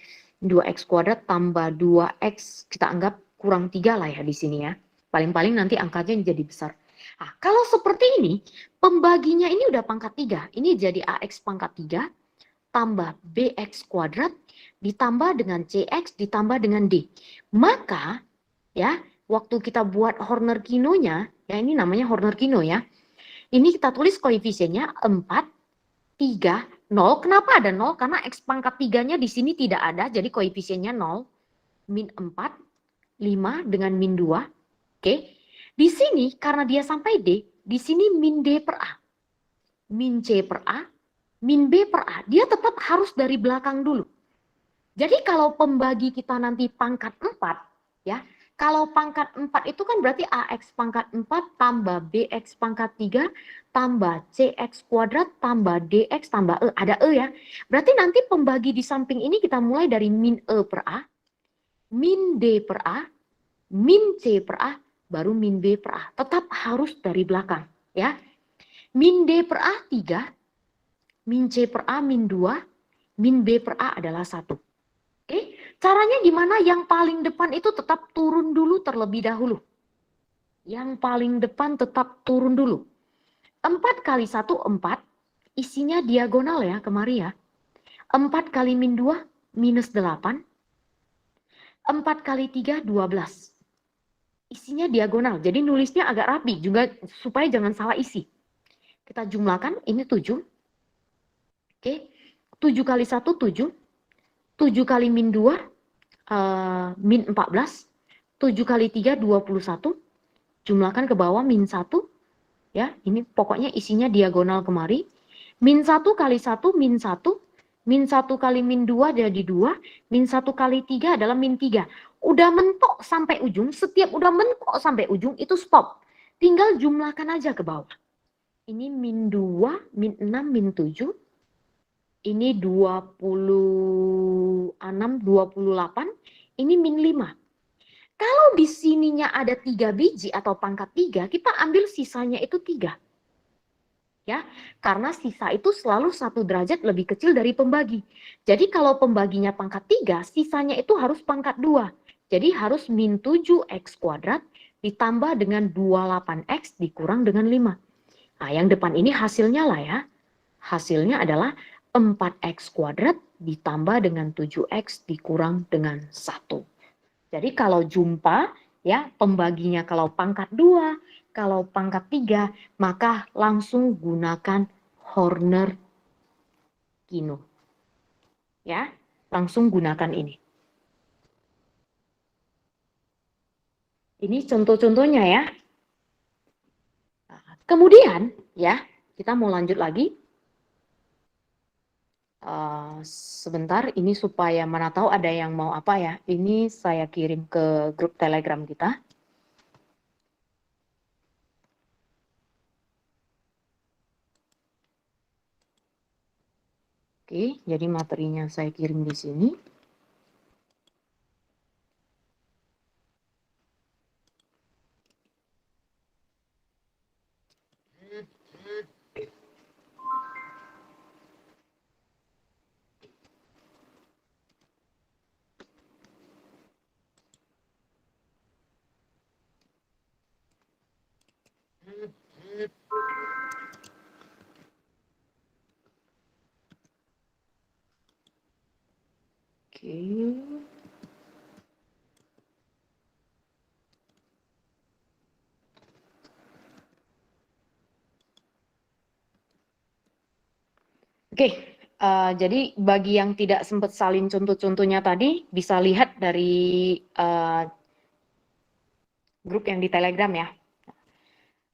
2X kuadrat tambah 2X, kita anggap kurang 3 lah ya di sini ya. Paling-paling nanti angkanya jadi besar. Nah, kalau seperti ini, pembaginya ini udah pangkat 3. Ini jadi AX pangkat 3 tambah BX kuadrat ditambah dengan CX ditambah dengan D. Maka, ya, waktu kita buat Horner-Kino-nya, ya ini namanya Horner-Kino ya. Ini kita tulis koefisiennya 4, 3, 0. Kenapa ada 0? Karena X pangkat 3-nya di sini tidak ada, jadi koefisiennya 0. Min 4, 5 dengan min 2. Oke. Di sini karena dia sampai D, di sini min D per A. Min C per A, min B per A. Dia tetap harus dari belakang dulu. Jadi kalau pembagi kita nanti pangkat 4, ya, kalau pangkat 4 itu kan berarti AX pangkat 4 tambah BX pangkat 3 tambah CX kuadrat tambah DX tambah E. Ada E ya. Berarti nanti pembagi di samping ini kita mulai dari min E per A, min D per A, min C per A, baru min B per A. Tetap harus dari belakang. Ya. Min D per A 3, min C per A min 2, min B per A adalah 1. Oke, caranya gimana? Yang paling depan itu tetap turun dulu terlebih dahulu. Yang paling depan tetap turun dulu. 4 kali 1, 4. Isinya diagonal ya, kemari ya. 4 kali min 2, minus 8. 4 kali 3, 12. Isinya diagonal, jadi nulisnya agak rapi juga supaya jangan salah isi. Kita jumlahkan, ini 7. Oke, 7 kali 1, 7. 7 kali min 2, min 14. 7 kali 3, 21. Jumlahkan ke bawah, min 1. Ya, ini pokoknya isinya diagonal kemari. Min 1 kali 1, min 1. Min 1 kali min 2 jadi 2. Min 1 kali 3 adalah min 3. Udah mentok sampai ujung, setiap udah mentok sampai ujung, itu stop. Tinggal jumlahkan aja ke bawah. Ini min 2, min 6, min 7. Ini 26, 28. Ini min 5. Kalau di sininya ada 3 biji atau pangkat 3, kita ambil sisanya itu 3. Ya, karena sisa itu selalu 1 derajat lebih kecil dari pembagi. Jadi kalau pembaginya pangkat 3, sisanya itu harus pangkat 2. Jadi harus min 7x kuadrat ditambah dengan 28x dikurang dengan 5. Nah, yang depan ini hasilnya lah ya. Hasilnya adalah 4x kuadrat ditambah dengan 7x dikurang dengan 1. Jadi kalau jumpa ya pembaginya kalau pangkat 2, kalau pangkat 3, maka langsung gunakan Horner-Kino. Ya, langsung gunakan ini. Ini contoh-contohnya ya. Kemudian ya, kita mau lanjut lagi. Sebentar, ini supaya mana tahu ada yang mau apa ya. Ini saya kirim ke grup Telegram kita. Oke, jadi materinya saya kirim di sini. Oke. Oke, jadi bagi yang tidak sempat salin contoh-contohnya tadi, bisa lihat dari grup yang di Telegram ya.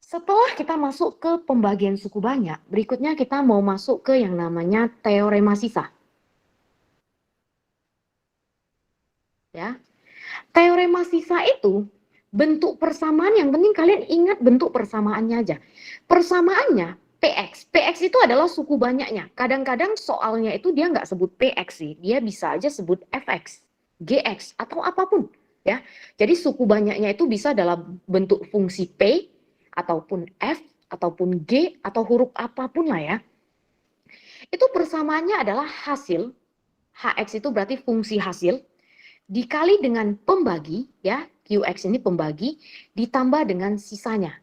Setelah kita masuk ke pembagian suku banyak, berikutnya kita mau masuk ke yang namanya teorema sisa. Ya, teorema sisa itu bentuk persamaan, yang penting kalian ingat bentuk persamaannya aja. Persamaannya PX. PX itu adalah suku banyaknya. Kadang-kadang soalnya itu dia nggak sebut PX sih, dia bisa aja sebut FX, GX, atau apapun. Ya, jadi suku banyaknya itu bisa dalam bentuk fungsi P, ataupun F, ataupun G, atau huruf apapun lah ya. Itu persamaannya adalah hasil, HX itu berarti fungsi hasil, dikali dengan pembagi, ya, QX ini pembagi, ditambah dengan sisanya.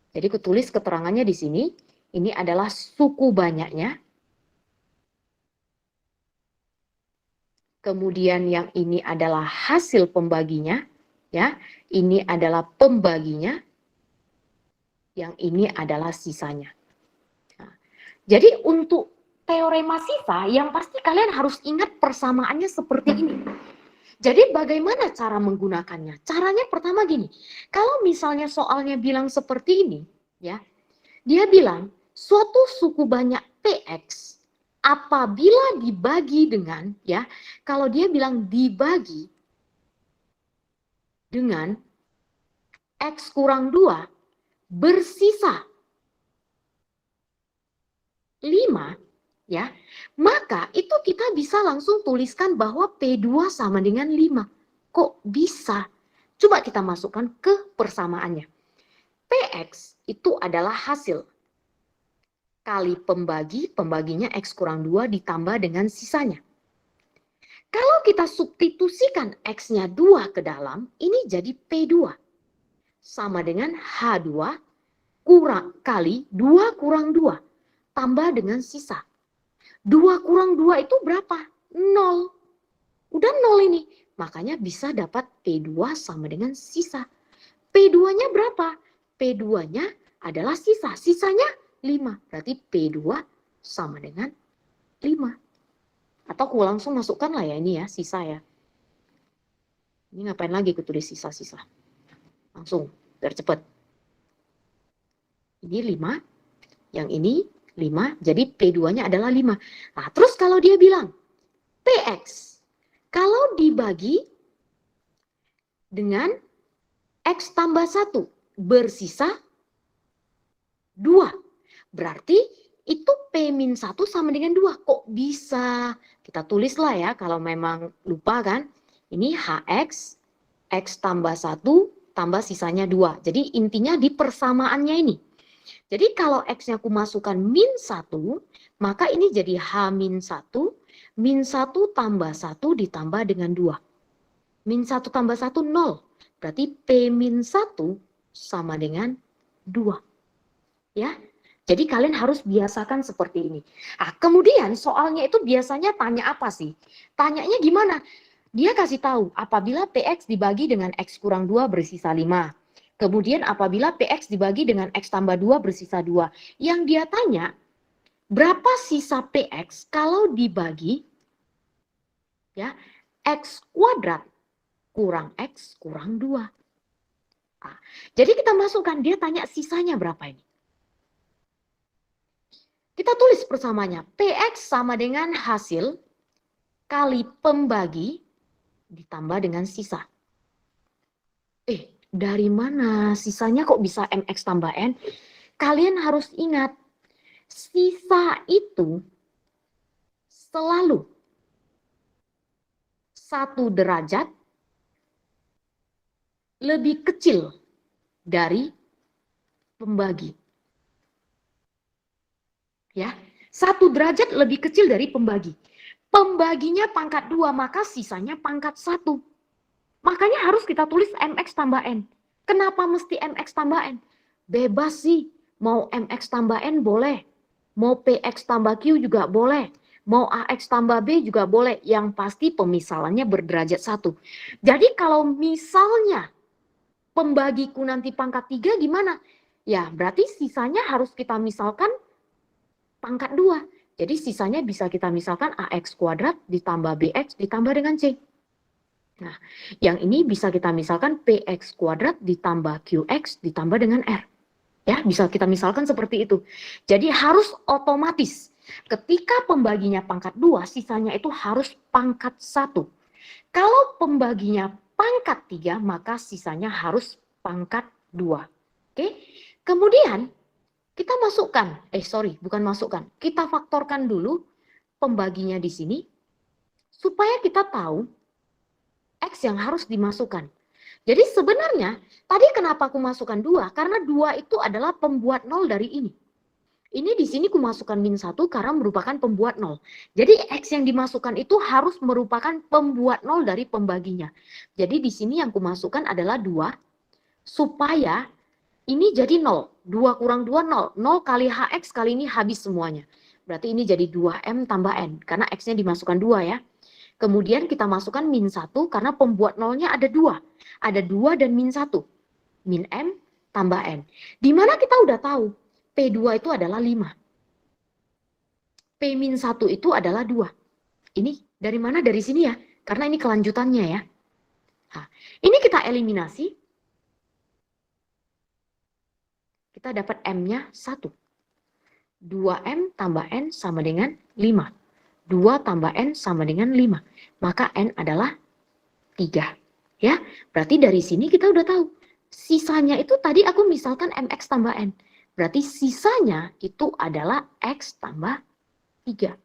Jadi kutulis keterangannya di sini, ini adalah suku banyaknya. Kemudian yang ini adalah hasil pembaginya, ya. Ini adalah pembaginya. Yang ini adalah sisanya. Nah, jadi untuk teorema sisa, yang pasti kalian harus ingat persamaannya seperti ini. Jadi bagaimana cara menggunakannya? Caranya pertama gini, kalau misalnya soalnya bilang seperti ini, ya, dia bilang suatu suku banyak PX apabila dibagi dengan, ya, kalau dia bilang dibagi dengan X kurang 2 bersisa 5, ya, maka itu kita bisa langsung tuliskan bahwa P2 sama dengan 5. Kok bisa? Coba kita masukkan ke persamaannya. PX itu adalah hasil kali pembagi, pembaginya X kurang 2 ditambah dengan sisanya. Kalau kita substitusikan X-nya 2 ke dalam, ini jadi P2. Sama dengan H2 kurang kali 2 kurang 2 tambah dengan sisa. 2 kurang 2 itu berapa? 0. Udah 0 ini. Makanya bisa dapat P2 sama dengan sisa. P2-nya berapa? P2-nya adalah sisa. Sisanya 5. Berarti P2 sama dengan 5. Atau aku langsung masukkan lah ya ini ya, sisa ya. Ini ngapain lagi aku tulis sisa-sisa. Langsung, biar cepat. Ini 5. Yang ini 5, jadi P2-nya adalah 5. Nah, terus kalau dia bilang, PX, kalau dibagi dengan X tambah 1, bersisa 2. Berarti itu P-1 sama dengan 2. Kok bisa? Kita tulislah ya kalau memang lupa kan. Ini HX, X tambah 1 tambah sisanya 2. Jadi intinya di persamaannya ini. Jadi kalau X-nya aku masukkan min 1, maka ini jadi H-1, min 1 tambah 1 ditambah dengan 2. Min 1 tambah 1, 0. Berarti P-1 sama dengan 2. Ya, jadi kalian harus biasakan seperti ini. Nah, kemudian soalnya itu biasanya tanya apa sih? Tanyanya gimana? Dia kasih tahu apabila PX dibagi dengan X kurang 2 bersisa 5. Kemudian apabila PX dibagi dengan X tambah 2 bersisa 2. Yang dia tanya, berapa sisa PX kalau dibagi ya X kuadrat kurang X kurang 2. Nah, jadi kita masukkan, dia tanya sisanya berapa ini. Kita tulis persamanya, PX sama dengan hasil kali pembagi ditambah dengan sisa. Dari mana sisanya kok bisa MX tambah N? Kalian harus ingat, sisa itu selalu 1 derajat lebih kecil dari pembagi. Ya, 1 derajat lebih kecil dari pembagi. Pembaginya pangkat 2, maka sisanya pangkat 1. Makanya harus kita tulis MX tambah N. Kenapa mesti MX tambah N? Bebas sih, mau MX tambah N boleh, mau PX tambah Q juga boleh, mau AX tambah B juga boleh, yang pasti pemisalannya berderajat 1. Jadi kalau misalnya pembagiku nanti pangkat 3 gimana? Ya berarti sisanya harus kita misalkan pangkat 2. Jadi sisanya bisa kita misalkan AX kuadrat ditambah BX ditambah dengan C. Nah, yang ini bisa kita misalkan PX kuadrat ditambah QX ditambah dengan R. Ya, bisa kita misalkan seperti itu. Jadi harus otomatis. Ketika pembaginya pangkat 2, sisanya itu harus pangkat 1. Kalau pembaginya pangkat 3, maka sisanya harus pangkat 2. Oke. Kemudian kita masukkan, bukan masukkan. Kita faktorkan dulu pembaginya di sini supaya kita tahu X yang harus dimasukkan. Jadi sebenarnya tadi kenapa aku masukkan 2? Karena 2 itu adalah pembuat 0 dari ini. Ini di sini aku masukkan min 1 karena merupakan pembuat 0. Jadi X yang dimasukkan itu harus merupakan pembuat 0 dari pembaginya. Jadi di sini yang aku masukkan adalah 2 supaya ini jadi 0. 2 kurang 2, 0. 0 kali HX kali ini habis semuanya. Berarti ini jadi 2M tambah N. Karena X-nya dimasukkan 2 ya. Kemudian kita masukkan min 1 karena pembuat nolnya ada 2. Ada 2 dan min 1. Min M tambah N. Di mana kita udah tahu P2 itu adalah 5. P min 1 itu adalah 2. Ini dari mana? Dari sini ya. Karena ini kelanjutannya ya. Nah, ini kita eliminasi. Kita dapat M-nya 1. 2M tambah N sama dengan 5. 2 tambah N sama dengan 5. Maka N adalah 3. Ya, berarti dari sini kita udah tahu. Sisanya itu tadi aku misalkan MX tambah N. Berarti sisanya itu adalah X tambah 3.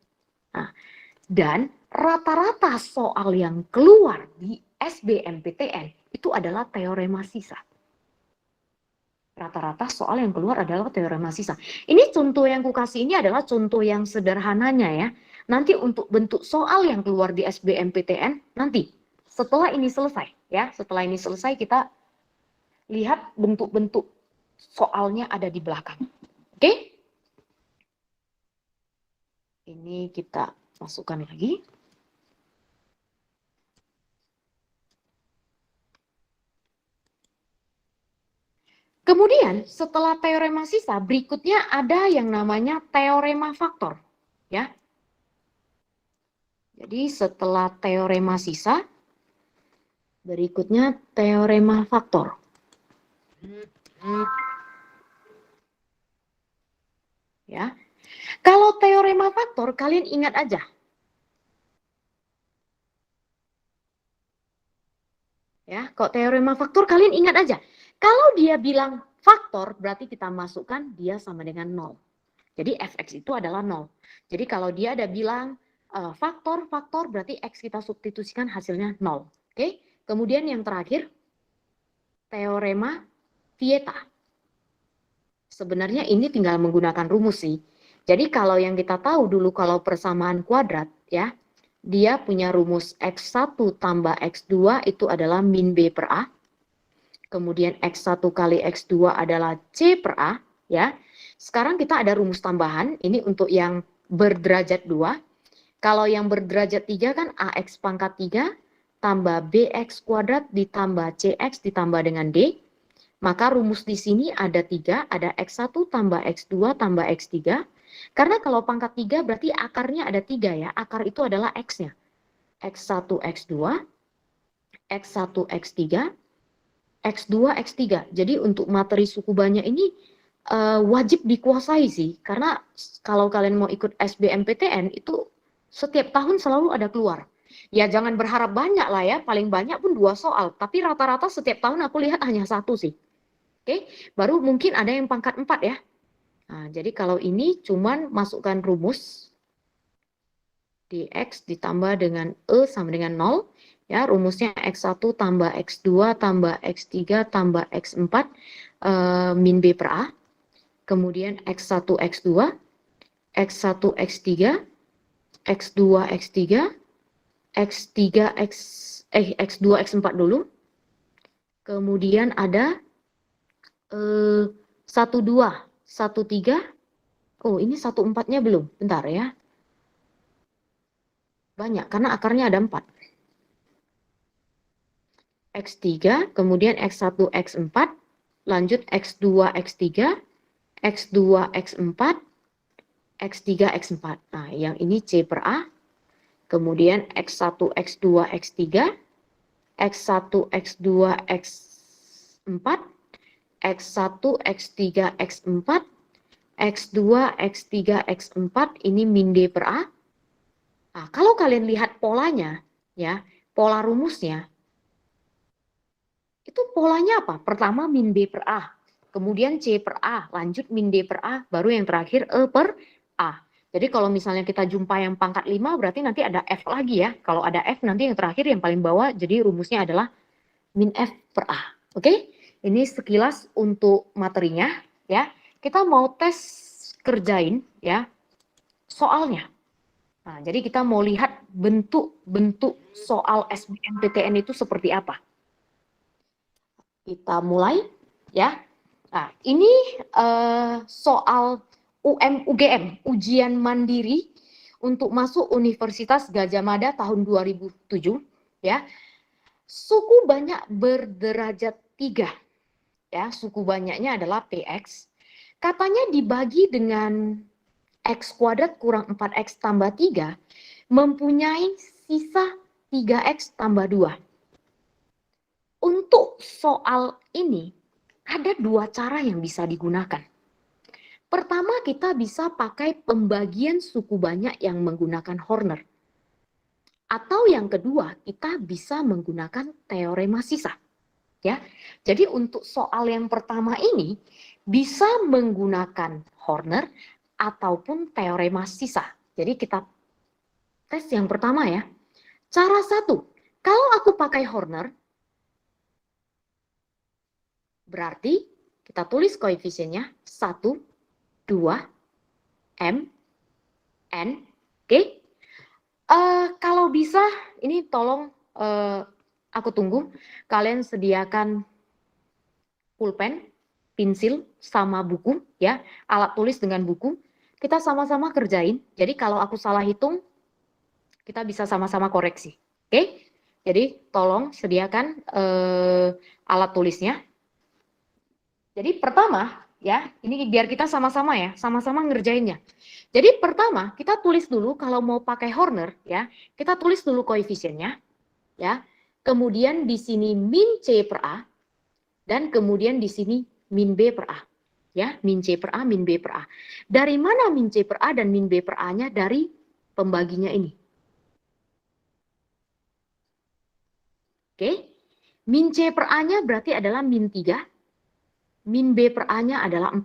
Nah, dan rata-rata soal yang keluar di SBMPTN itu adalah teorema sisa. Rata-rata soal yang keluar adalah teorema sisa. Ini contoh yang kukasih ini adalah contoh yang sederhananya ya. Nanti untuk bentuk soal yang keluar di SBMPTN nanti setelah ini selesai ya, setelah ini selesai kita lihat bentuk-bentuk soalnya ada di belakang. Oke? Ini kita masukkan lagi. Kemudian setelah teorema sisa berikutnya ada yang namanya teorema faktor ya. Jadi setelah teorema sisa, berikutnya teorema faktor. Ya, kalau teorema faktor kalian ingat aja. Ya, kok teorema faktor kalian ingat aja. Kalau dia bilang faktor berarti kita masukkan dia sama dengan 0. Jadi fx itu adalah 0. Jadi kalau dia ada bilang faktor berarti x kita substitusikan hasilnya 0. Oke. Kemudian yang terakhir teorema Vieta. Sebenarnya ini tinggal menggunakan rumus sih. Jadi kalau yang kita tahu dulu kalau persamaan kuadrat ya, dia punya rumus x1 tambah x2 itu adalah min b per a. Kemudian x1 kali x2 adalah c per a ya. Sekarang kita ada rumus tambahan, ini untuk yang berderajat 2. Kalau yang berderajat 3 kan ax pangkat 3 tambah bx kuadrat ditambah cx ditambah dengan d. Maka rumus di sini ada 3, ada x1 tambah x2 tambah x3. Karena kalau pangkat 3 berarti akarnya ada 3 ya, akar itu adalah x-nya. x1, x2, x1, x3, x2, x3. Jadi untuk materi suku banyak ini wajib dikuasai sih, karena kalau kalian mau ikut SBMPTN itu setiap tahun selalu ada keluar. Ya jangan berharap banyak lah ya, paling banyak pun 2 soal, tapi rata-rata setiap tahun aku lihat hanya 1 sih. Oke, baru mungkin ada yang pangkat 4 ya. Nah, jadi kalau ini cuman masukkan rumus dx ditambah dengan E sama dengan 0. Ya, rumusnya x1 tambah x2 tambah x3 tambah x4 min b per a. Kemudian x1 x2, x1 x3, x2 x3, x3 x2 x4 dulu. Kemudian ada 1 2 1 3. Oh, ini 1 4-nya belum. Bentar ya. Banyak karena akarnya ada 4. X3, kemudian X1 X4, lanjut X2 X3, X2 X4, X3 X4. Nah, yang ini C per A. Kemudian X1 X2 X3, X1 X2 X4, X1 X3 X4, X2 X3 X4, ini min D per A. Nah, kalau kalian lihat polanya, ya, pola rumusnya, itu polanya apa? Pertama min B per A, kemudian C per A, lanjut min D per A, baru yang terakhir E per A. Jadi kalau misalnya kita jumpa yang pangkat 5, berarti nanti ada F lagi ya. Kalau ada F, nanti yang terakhir yang paling bawah, jadi rumusnya adalah min F per A. Oke? Ini sekilas untuk materinya ya. Kita mau tes kerjain ya soalnya. Nah, jadi kita mau lihat bentuk-bentuk soal SBMPTN itu seperti apa. Kita mulai ya. Nah, ini soal UGM, ujian mandiri untuk masuk Universitas Gadjah Mada tahun 2007 ya. Suku banyak berderajat 3 ya, suku banyaknya adalah PX. Katanya dibagi dengan X kuadrat kurang 4X tambah 3 mempunyai sisa 3X tambah 2. Untuk soal ini ada 2 cara yang bisa digunakan. Pertama, kita bisa pakai pembagian suku banyak yang menggunakan Horner. Atau yang kedua, kita bisa menggunakan teorema sisa. Ya. Jadi untuk soal yang pertama ini bisa menggunakan Horner ataupun teorema sisa. Jadi kita tes yang pertama ya. Cara 1, kalau aku pakai Horner, berarti kita tulis koefisiennya 1, 2, M, N, oke. Kalau bisa, ini tolong aku tunggu, kalian sediakan pulpen, pensil, sama buku, ya, alat tulis dengan buku. Kita sama-sama kerjain, jadi kalau aku salah hitung, kita bisa sama-sama koreksi, oke? Jadi tolong sediakan alat tulisnya. Jadi pertama, ya, ini biar kita sama-sama ya, sama-sama ngerjainnya. Jadi pertama, kita tulis dulu kalau mau pakai Horner, ya, kita tulis dulu koefisiennya, ya. Kemudian di sini min C per A, dan kemudian di sini min B per A. Ya, min C per A, min B per A. Dari mana min C per A dan min B per A-nya? Dari pembaginya ini. Oke, min C per A-nya berarti adalah min 3, min B per A-nya adalah 4.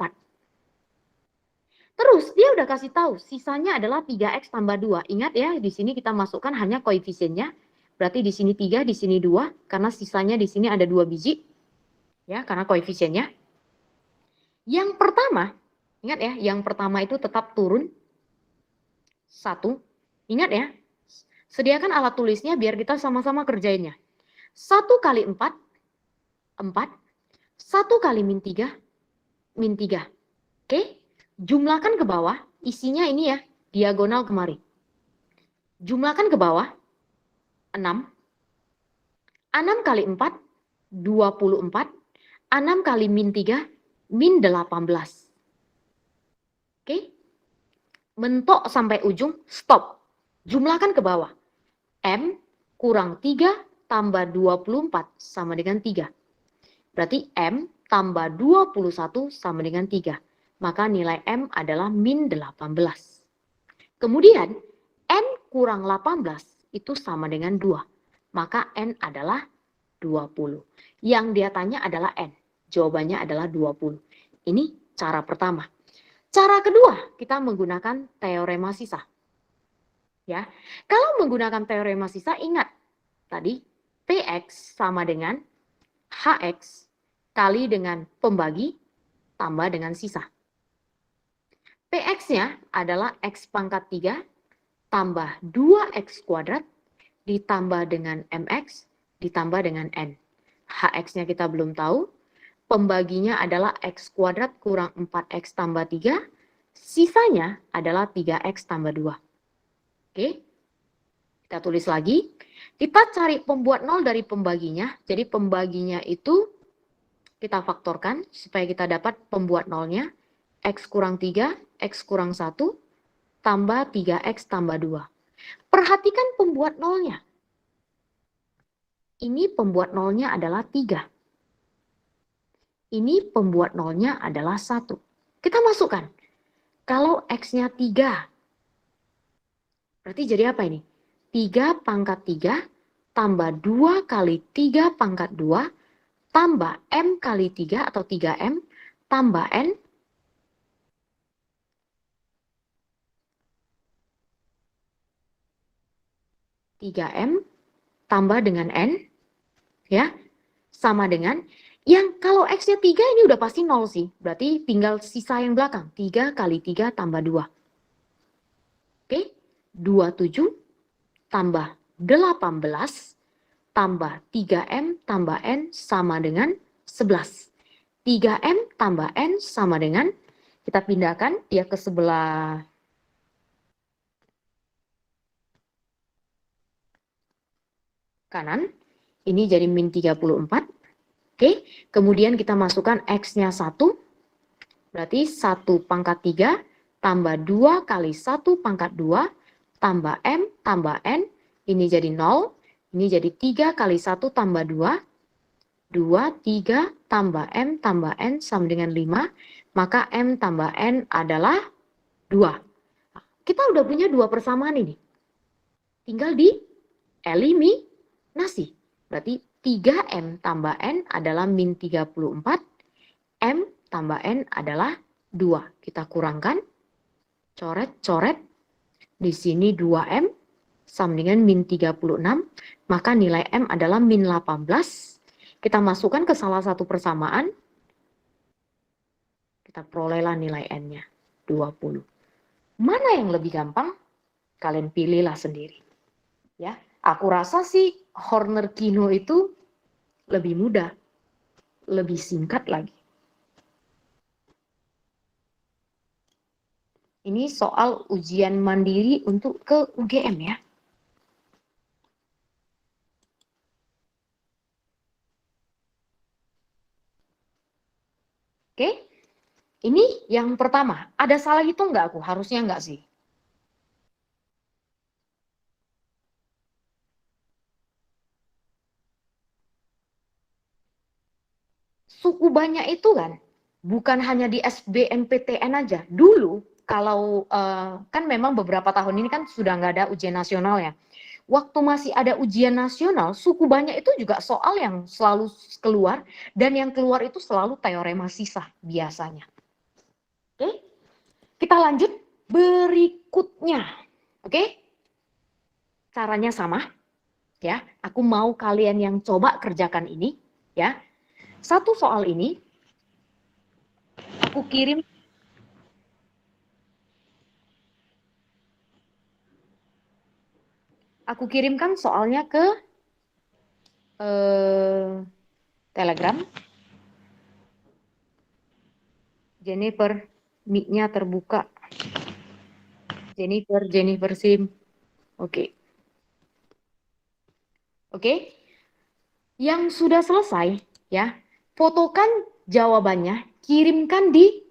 Terus dia udah kasih tahu sisanya adalah 3x tambah 2. Ingat ya, di sini kita masukkan hanya koefisiennya. Berarti di sini 3, di sini 2 karena sisanya di sini ada 2 biji. Ya, karena koefisiennya. Yang pertama, ingat ya, yang pertama itu tetap turun 1. Ingat ya, sediakan alat tulisnya biar kita sama-sama kerjainnya. 1 kali 4, 4. 1 kali min 3, min 3. Oke? Jumlahkan ke bawah, isinya ini ya, diagonal kemari. Jumlahkan ke bawah, 6. 6 kali 4, 24. 6 kali min 3, min 18. Oke? Mentok sampai ujung, stop. Jumlahkan ke bawah. M kurang 3 tambah 24 sama dengan 3. Berarti M tambah 21 sama dengan 3. Maka nilai M adalah min 18. Kemudian N kurang 18 itu sama dengan 2. Maka N adalah 20. Yang dia tanya adalah N. Jawabannya adalah 20. Ini cara pertama. Cara kedua, kita menggunakan teorema sisa. Ya. Kalau menggunakan teorema sisa, ingat tadi PX sama dengan HX kali dengan pembagi tambah dengan sisa. PX-nya adalah X pangkat 3 tambah 2X kuadrat ditambah dengan MX ditambah dengan N. HX-nya kita belum tahu. Pembaginya adalah X kuadrat kurang 4X tambah 3. Sisanya adalah 3X tambah 2. Oke, kita tulis lagi. Kita cari pembuat nol dari pembaginya. Jadi pembaginya itu kita faktorkan supaya kita dapat pembuat nolnya. X kurang 3, X kurang 1, tambah 3X tambah 2. Perhatikan pembuat nolnya. Ini pembuat nolnya adalah 3. Ini pembuat nolnya adalah 1. Kita masukkan. Kalau X-nya 3, berarti jadi apa ini? 3 pangkat 3 tambah 2 kali 3 pangkat 2 tambah M kali 3 atau 3M tambah N. M tambah dengan N, ya, sama dengan, yang kalau X-nya 3 ini udah pasti 0 sih, berarti tinggal sisa yang belakang, 3 kali 3 tambah 2. Oke, 27 tambah 18 tambah 3M tambah N sama dengan 11. 3M tambah N sama dengan, kita pindahkan dia ke sebelah kanan, ini jadi min 34. Oke, kemudian kita masukkan X-nya 1, berarti 1 pangkat 3 tambah 2 kali 1 pangkat 2 tambah M tambah N, ini jadi 0, ini jadi 3 kali 1 tambah 2, 2, 3 tambah M tambah N sama dengan 5, maka M tambah N adalah 2. Kita udah punya 2 persamaan ini. Tinggal dieliminasi. Berarti 3M tambah N adalah min 34, M tambah N adalah 2. Kita kurangkan, coret-coret, di sini 2M sama dengan min 36, maka nilai M adalah min 18. Kita masukkan ke salah satu persamaan, kita perolehlah nilai N-nya, 20. Mana yang lebih gampang? Kalian pilihlah sendiri. Ya, aku rasa sih Horner-Kino itu lebih mudah, lebih singkat lagi. Ini soal ujian mandiri untuk ke UGM ya. Oke, ini yang pertama. Ada salah hitung nggak aku? Harusnya nggak sih. Suku banyak itu kan bukan hanya di SBMPTN aja. Dulu kalau kan memang beberapa tahun ini kan sudah nggak ada ujian nasional ya. Waktu masih ada ujian nasional, suku banyak itu juga soal yang selalu keluar, dan yang keluar itu selalu teorema sisa biasanya. Oke? Kita lanjut berikutnya. Oke? Caranya sama. Ya, aku mau kalian yang coba kerjakan ini. Ya, satu soal ini aku kirimkan soalnya ke Telegram. Jennifer, mic-nya terbuka. Jennifer Sim. Oke. Oke. Yang sudah selesai, ya, fotokan jawabannya, kirimkan di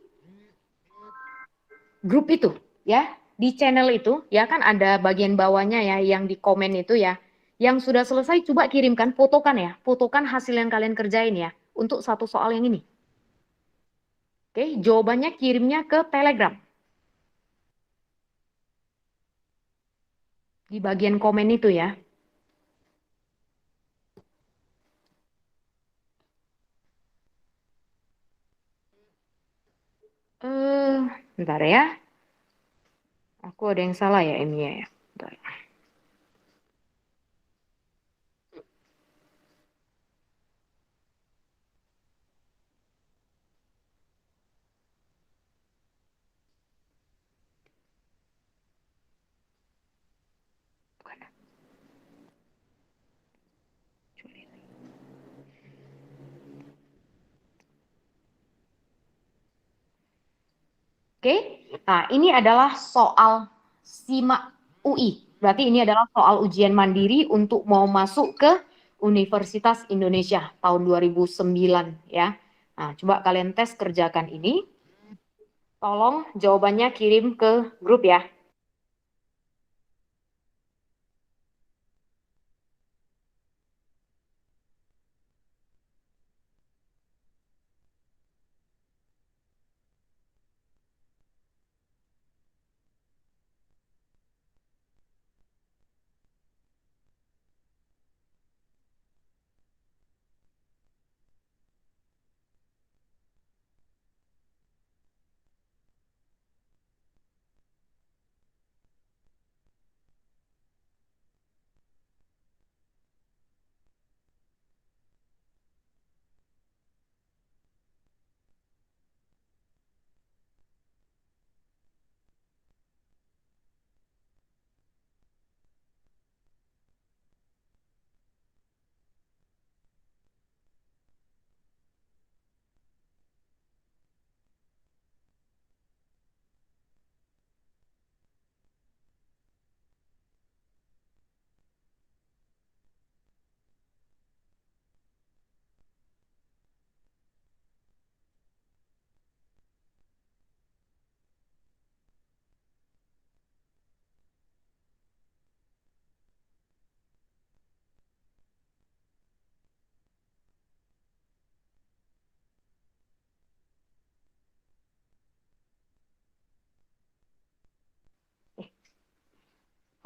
grup itu, ya, di channel itu, ya kan ada bagian bawahnya ya, yang di komen itu ya. Yang sudah selesai coba kirimkan, fotokan ya, fotokan hasil yang kalian kerjain ya, untuk satu soal yang ini. Oke, jawabannya kirimnya ke Telegram. Di bagian komen itu ya. Bentar ya. Aku ada yang salah ya ini ya. Bentar. Oke, nah ini adalah soal SIMAK UI. Berarti ini adalah soal ujian mandiri untuk mau masuk ke Universitas Indonesia tahun 2009 ya. Nah, coba kalian tes kerjakan ini. Tolong jawabannya kirim ke grup ya.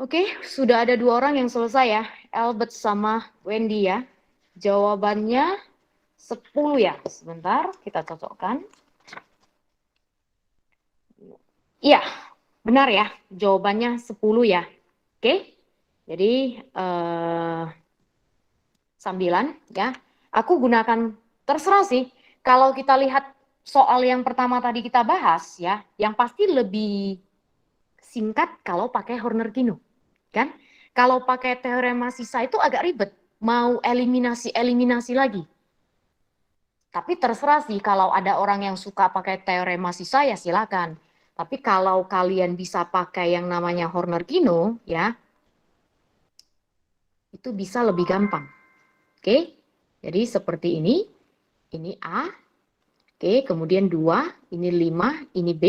Oke, sudah ada 2 orang yang selesai ya. Albert sama Wendy ya. Jawabannya 10 ya. Sebentar, kita cocokkan. Iya, benar ya. Jawabannya 10 ya. Oke. Jadi 9 ya. Aku gunakan terserah sih. Kalau kita lihat soal yang pertama tadi kita bahas ya, yang pasti lebih singkat kalau pakai Horner-Kino. Kan? Kalau pakai teorema sisa itu agak ribet. Mau eliminasi lagi. Tapi terserah sih, kalau ada orang yang suka pakai teorema sisa ya silakan. Tapi kalau kalian bisa pakai yang namanya Horner-Kino ya, itu bisa lebih gampang. Oke? Jadi seperti ini A, oke, kemudian 2, ini 5, ini B.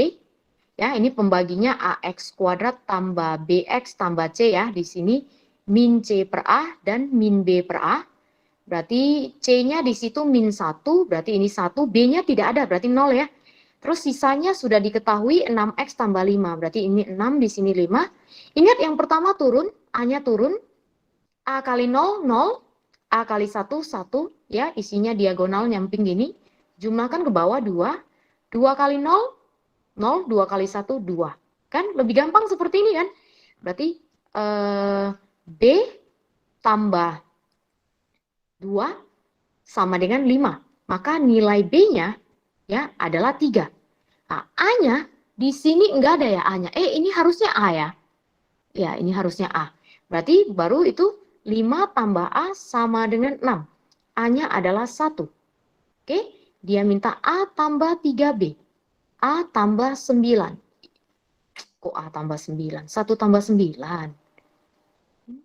Ya, ini pembaginya AX kuadrat tambah BX tambah C ya. Di sini min C per A dan min B per A. Berarti C-nya di situ min 1, berarti ini 1, B-nya tidak ada, berarti 0 ya. Terus sisanya sudah diketahui 6X tambah 5, berarti ini 6, di sini 5. Ingat yang pertama turun, A-nya turun, A kali 0, 0, A kali 1, 1, ya, isinya diagonal nyamping gini. Jumlahkan ke bawah 2, 2 kali 0, 0, 2 kali 1, 2. Kan lebih gampang seperti ini kan? Berarti B tambah 2 sama dengan 5. Maka nilai B-nya ya adalah 3. Nah, A-nya di sini enggak ada ya A-nya. Ini harusnya A ya. Ya, ini harusnya A. Berarti baru itu 5 tambah A sama dengan 6. A-nya adalah 1. Oke, dia minta A tambah 3B. A tambah 9. Kok A tambah 9? 1 tambah 9.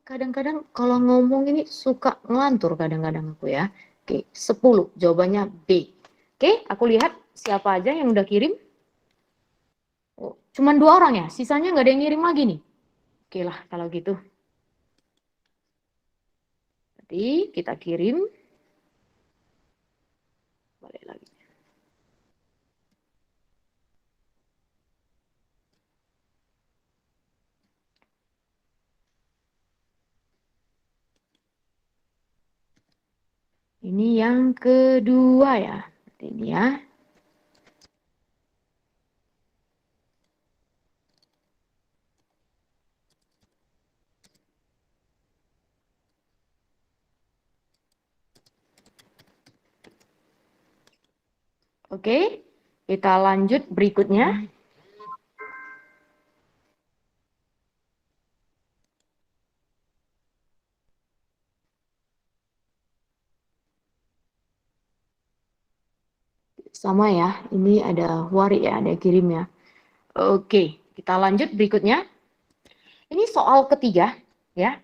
Kadang-kadang kalau ngomong ini suka ngelantur kadang-kadang aku ya. Oke, 10. Jawabannya B. Oke, aku lihat siapa aja yang udah kirim. Oh, cuman 2 orang ya, sisanya nggak ada yang ngirim lagi nih. Oke lah kalau gitu. Nanti kita kirim. Balik lagi. Ini yang kedua ya. Ini ya. Oke, kita lanjut berikutnya. Sama ya, ini ada Wari ya, ada kirim ya. Oke, kita lanjut berikutnya. Ini soal ketiga ya.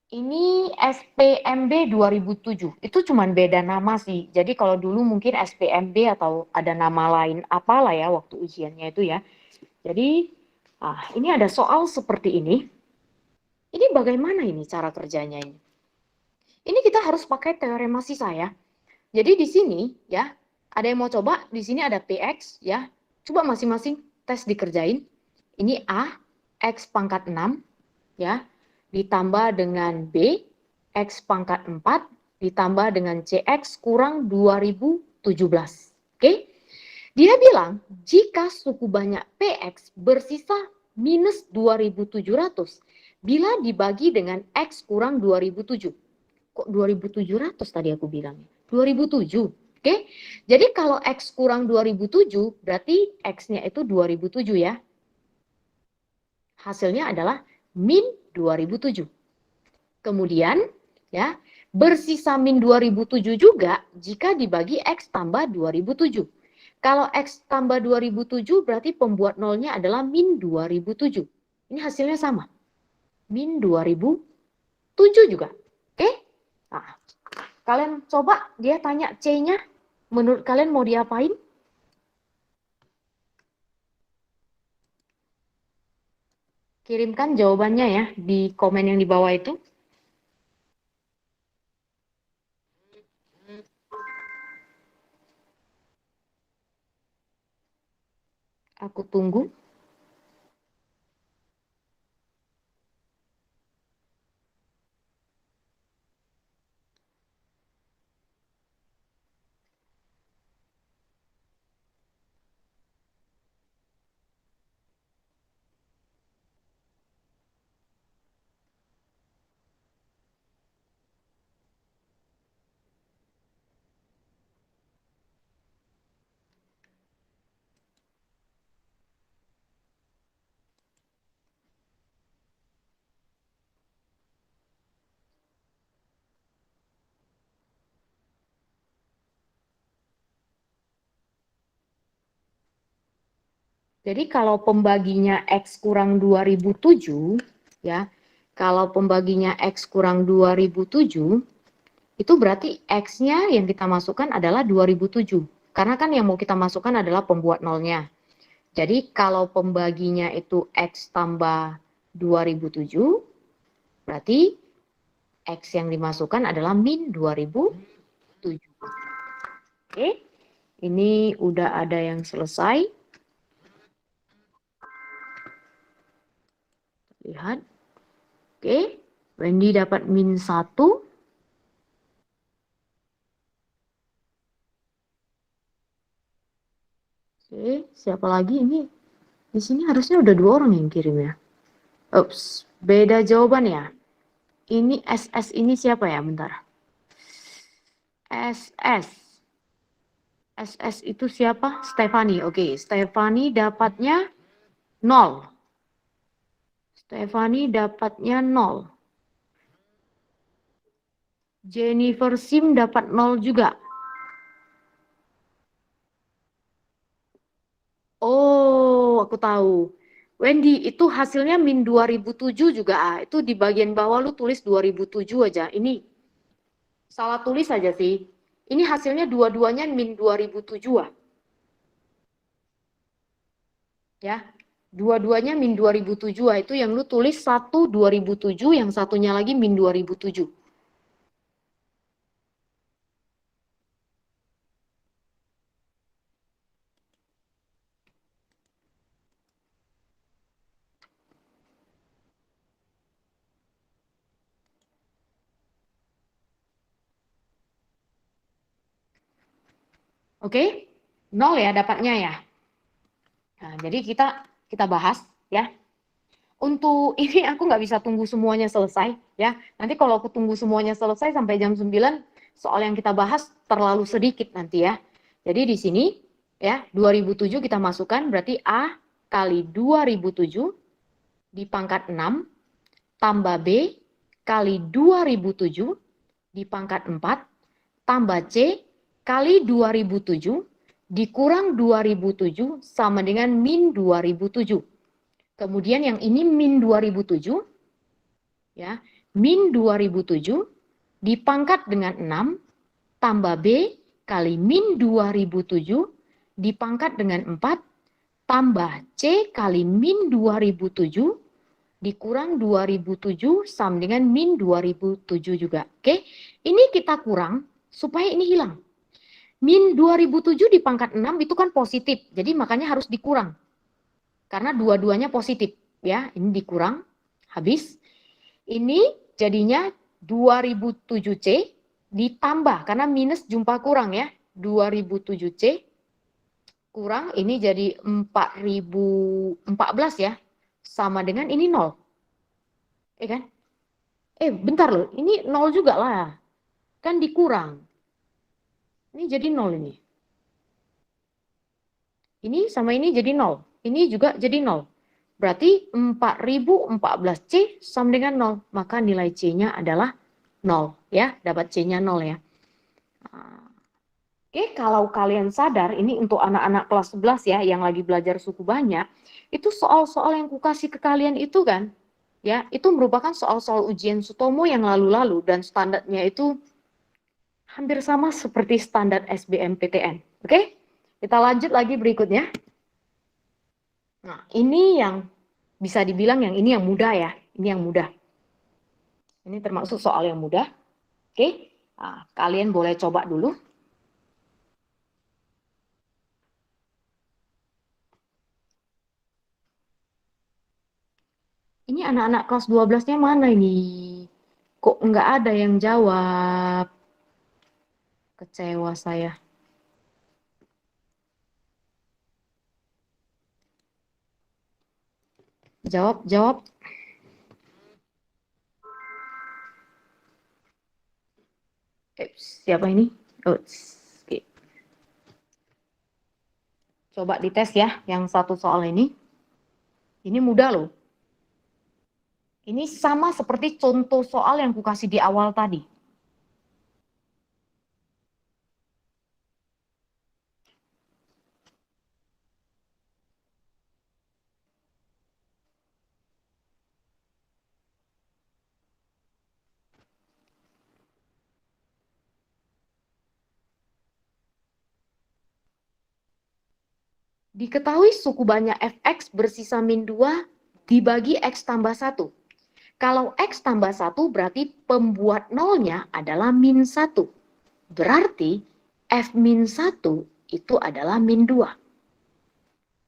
Ini SPMB 2007. Itu cuma beda nama sih. Jadi kalau dulu mungkin SPMB atau ada nama lain apalah ya waktu ujiannya itu ya. Jadi ini ada soal seperti ini. Ini bagaimana ini cara kerjanya ini? Ini kita harus pakai teorema sisa ya. Jadi di sini ya, ada yang mau coba? Di sini ada PX ya. Coba masing-masing tes dikerjain. Ini A, X pangkat 6 ya, ditambah dengan B, X pangkat 4, ditambah dengan CX kurang 2017. Oke? Dia bilang, jika suku banyak PX bersisa minus 2700 bila dibagi dengan X kurang 2007. Kok 2700 tadi aku bilang? 2007. Oke? Jadi kalau X kurang 2007, berarti X-nya itu 2007 ya. Hasilnya adalah min 2007. Kemudian ya, bersisa min 2007 juga jika dibagi X tambah 2007. Kalau X tambah 2007 berarti pembuat nolnya adalah min 2007. Ini hasilnya sama. Min 2007 juga. Oke? Nah, kalian coba dia tanya C-nya. Menurut kalian mau diapain? Kirimkan jawabannya ya di komen yang di bawah itu. Aku tunggu. Jadi kalau pembaginya X kurang 2007, ya, kalau pembaginya X kurang 2007, itu berarti X-nya yang kita masukkan adalah 2007. Karena kan yang mau kita masukkan adalah pembuat nolnya. Jadi kalau pembaginya itu X tambah 2007, berarti X yang dimasukkan adalah min 2007. Oke, ini udah ada yang selesai. Lihat. Oke, Wendy dapat min 1. Oke, siapa lagi ini? Di sini harusnya udah 2 orang yang kirim ya. Ups, beda jawaban ya. Ini SS ini siapa ya? Bentar. SS. SS itu siapa? Stefani. Oke, Stefani dapatnya 0. Stefani dapatnya 0. Jennifer Sim dapat 0 juga. Oh, aku tahu. Wendy, itu hasilnya min 2007 juga. Itu di bagian bawah lu tulis 2007 aja. Ini salah tulis aja sih. Ini hasilnya dua-duanya min 2007 ah. Ya. Dua-duanya min 2007 ah. Itu yang lu tulis 2007, yang satunya lagi min 2007. Oke? 0 ya dapatnya ya. Nah, jadi kita bahas ya. Untuk ini aku nggak bisa tunggu semuanya selesai ya. Nanti kalau aku tunggu semuanya selesai sampai jam 9, soal yang kita bahas terlalu sedikit nanti ya. Jadi di sini ya 2007 kita masukkan, berarti A kali 2007 di pangkat 6 tambah B kali 2007 di pangkat 4 tambah C kali 2007 dikurang 2007 sama dengan min 2007. Kemudian yang ini min 2007, ya, min 2007 dipangkat dengan 6 tambah B kali min 2007 dipangkat dengan 4 tambah C kali min 2007 dikurang 2007 sama dengan min 2007 juga. Oke, ini kita kurang supaya ini hilang. Min 2007 dipangkat 6 itu kan positif, jadi makanya harus dikurang. Karena dua-duanya positif ya, ini dikurang habis. Ini jadinya 2007C ditambah karena minus jumpa kurang ya, 2007C kurang ini jadi 4014 ya, sama dengan ini 0. Kan? Bentar loh, ini 0 juga lah. Kan dikurang. Ini jadi 0 ini. Ini sama ini jadi 0. Ini juga jadi 0. Berarti 4014C sama dengan 0. Maka nilai C-nya adalah 0. Ya, dapat C-nya 0 ya. Oke, kalau kalian sadar, ini untuk anak-anak kelas 11 ya, yang lagi belajar suku banyak, itu soal-soal yang kukasih ke kalian itu kan, ya, itu merupakan soal-soal ujian Sutomo yang lalu-lalu, dan standarnya itu hampir sama seperti standar SBMPTN. Oke, kita lanjut lagi berikutnya. Nah, ini yang bisa dibilang yang ini yang mudah ya. Ini yang mudah. Ini termasuk soal yang mudah. Oke, nah, kalian boleh coba dulu. Ini anak-anak kelas 12-nya mana ini? Kok nggak ada yang jawab? Kecewa saya. Jawab, jawab. Siapa ini? Oke. Coba dites ya, yang satu soal ini. Ini mudah loh. Ini sama seperti contoh soal yang kukasih di awal tadi. Diketahui suku banyak fx bersisa min 2 dibagi x tambah 1. Kalau x tambah 1 berarti pembuat nolnya adalah min 1. Berarti f min 1 itu adalah min 2.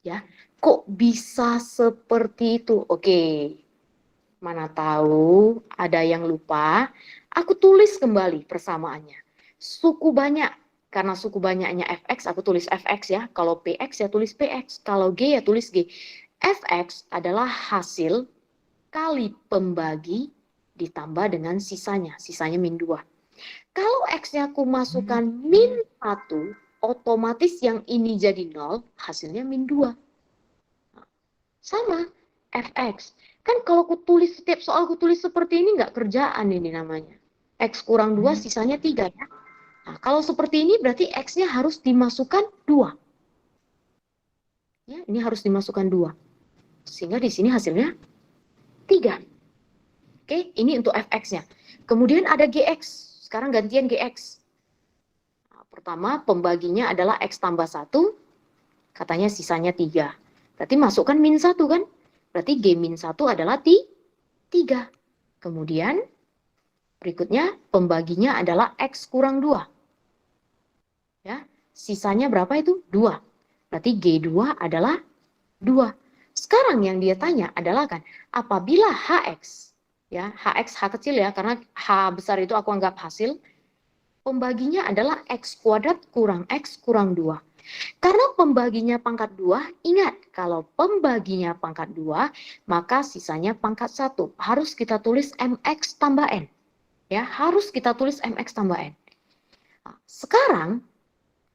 Ya, kok bisa seperti itu? Oke, mana tahu ada yang lupa. Aku tulis kembali persamaannya. Suku banyak Karena suku banyaknya fx, aku tulis fx ya. Kalau px ya tulis px. Kalau g ya tulis g. Fx adalah hasil kali pembagi ditambah dengan sisanya. Sisanya min 2. Kalau x-nya aku masukkan min 1, otomatis yang ini jadi 0, hasilnya min 2. Sama, fx. Kan kalau aku tulis, setiap soal aku tulis seperti ini, nggak kerjaan ini namanya. X kurang 2, sisanya 3 ya. Nah, kalau seperti ini berarti X-nya harus dimasukkan 2. Ya, ini harus dimasukkan 2. Sehingga di sini hasilnya 3. Oke, ini untuk fx-nya. Kemudian ada gx. Sekarang gantian gx. Nah, pertama, pembaginya adalah X tambah 1. Katanya sisanya 3. Berarti masukkan min 1 kan? Berarti G min 1 adalah 3. Kemudian, berikutnya pembaginya adalah X kurang 2. Ya, sisanya berapa itu? 2. Berarti G2 adalah 2. Sekarang yang dia tanya adalah kan, apabila HX, ya HX, H kecil ya, karena H besar itu aku anggap hasil, pembaginya adalah X kuadrat kurang X kurang 2. Karena pembaginya pangkat 2, ingat, kalau pembaginya pangkat 2, maka sisanya pangkat 1. Harus kita tulis MX tambah N. Ya, harus kita tulis MX tambah N. Nah, sekarang,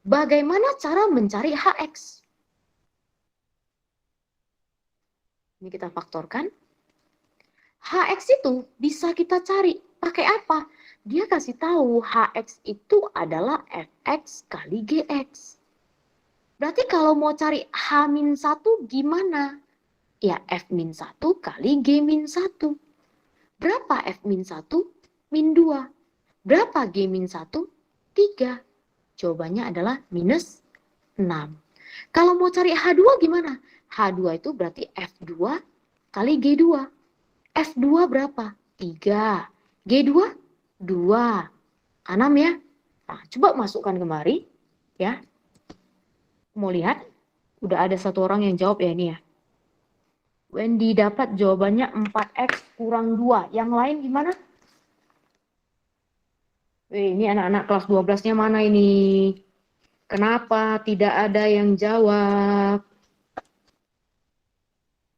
bagaimana cara mencari HX? Ini kita faktorkan. HX itu bisa kita cari. Pakai apa? Dia kasih tahu HX itu adalah Fx kali Gx. Berarti kalau mau cari H-1 gimana? Ya F-1 kali G-1. Berapa F-1? Min 2. Berapa G-1? 3. Jawabannya adalah minus 6. Kalau mau cari H2 gimana? H2 itu berarti F2 kali G2. F2 berapa? 3. G2? 2. 6 ya. Nah, coba masukkan kemari. Ya. Mau lihat? Udah ada satu orang yang jawab ya ini ya. Wendy dapat jawabannya 4X kurang 2. Yang lain gimana? Ini anak-anak kelas 12-nya mana ini? Kenapa tidak ada yang jawab?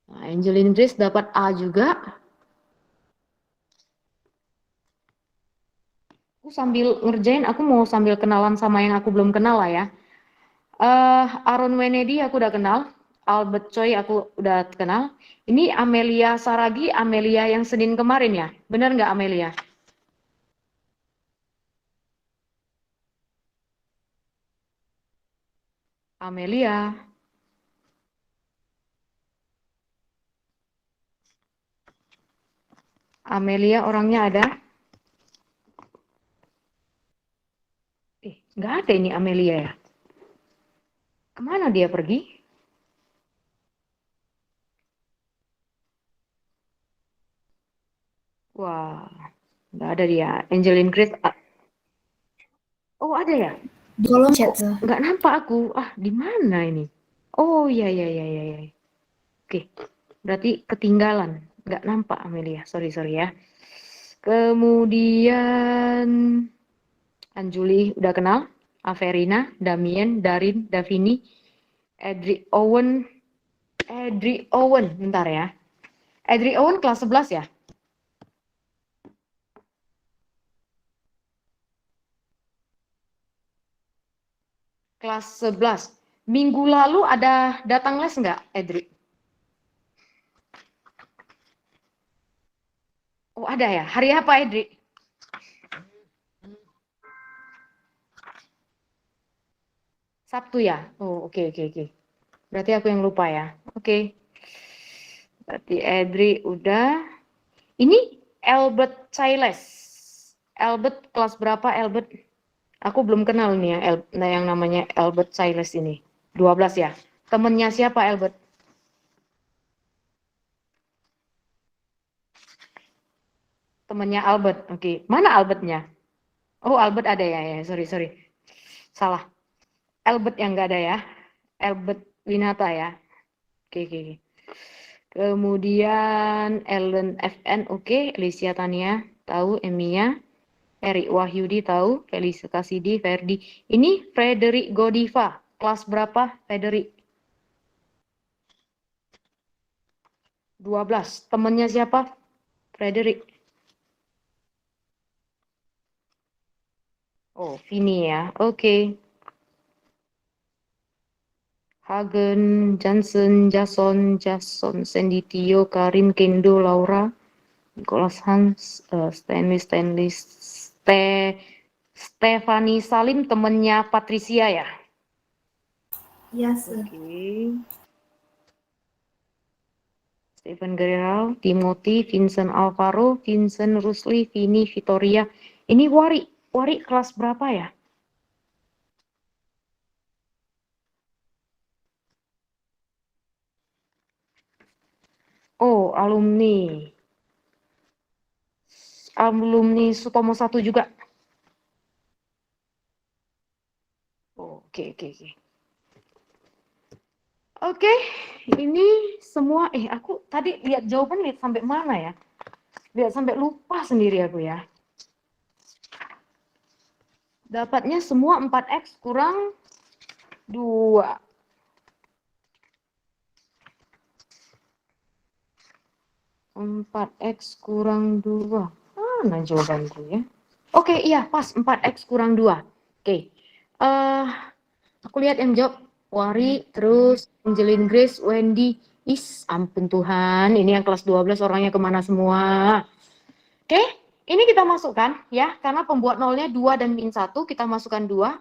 Nah, Angeline Grace dapat A juga. Aku sambil ngerjain, aku mau sambil kenalan sama yang aku belum kenal lah ya. Aaron Wenedy aku udah kenal. Albert Choi aku udah kenal. Ini Amelia Saragi, Amelia yang Senin kemarin ya. Benar nggak Amelia? Amelia. Amelia orangnya ada? Nggak ada ini Amelia ya. Kemana dia pergi? Wah, nggak ada dia. Angeline Grace. Oh, ada ya? Di kolom chat. Nggak nampak aku. Ah, di mana ini? Oh, iya, iya, iya, iya. Ya. Oke, berarti ketinggalan. Nggak nampak Amelia. Sorry ya. Kemudian Anjuli udah kenal. Averina, Damien, Darin, Davini, Edri Owen. Bentar ya. Edri Owen kelas 11 ya? Kelas 11. Minggu lalu ada datang les nggak, Edri? Oh, ada ya. Hari apa, Edri? Sabtu ya? Oh, oke. Berarti aku yang lupa ya. Oke. Berarti Edri udah. Ini Albert Chailes. Albert kelas berapa, Albert? Aku belum kenal nih ya, yang namanya Albert Chailes ini. 12 ya. Temennya siapa, Albert? Temennya Albert. Oke. Mana Albertnya? Oh, Albert ada ya. Sorry. Salah. Albert yang nggak ada ya. Albert Winata ya. Oke. Kemudian Ellen FN, oke. Alicia Tania, tahu. Emia. Eri Wahyudi tahu, Felisa Kasidi, Ferdi. Ini Frederick Godiva. Kelas berapa, Frederick? 12. Temennya siapa? Frederick. Oh, Vini ya. Oke. Hagen, Johnson, Jason, Sandy Tio, Karim, Kendo, Laura, Nicholas Hans, Stephanie Salim, temennya Patricia ya? Yes. Oke. Stephen Guerrero, Timothy, Vincent Alvaro, Vincent Rusli, Vini, Victoria. Ini Wari kelas berapa ya? Oh, alumni Sutomo 1 juga. Oh, oke. Oke, ini semua, aku tadi lihat jawaban lihat sampai mana ya? Lihat sampai lupa sendiri aku ya. Dapatnya semua 4X kurang 2. Empat X kurang 2. Mana jawabanku ya? Oke, iya pas 4X kurang 2. Oke. Aku lihat yang jawab Wari, terus Angelin Grace, Wendy. Ampun Tuhan, ini yang kelas 12 orangnya kemana semua? Oke, ini kita masukkan ya, karena pembuat nolnya 2 dan min 1, kita masukkan 2.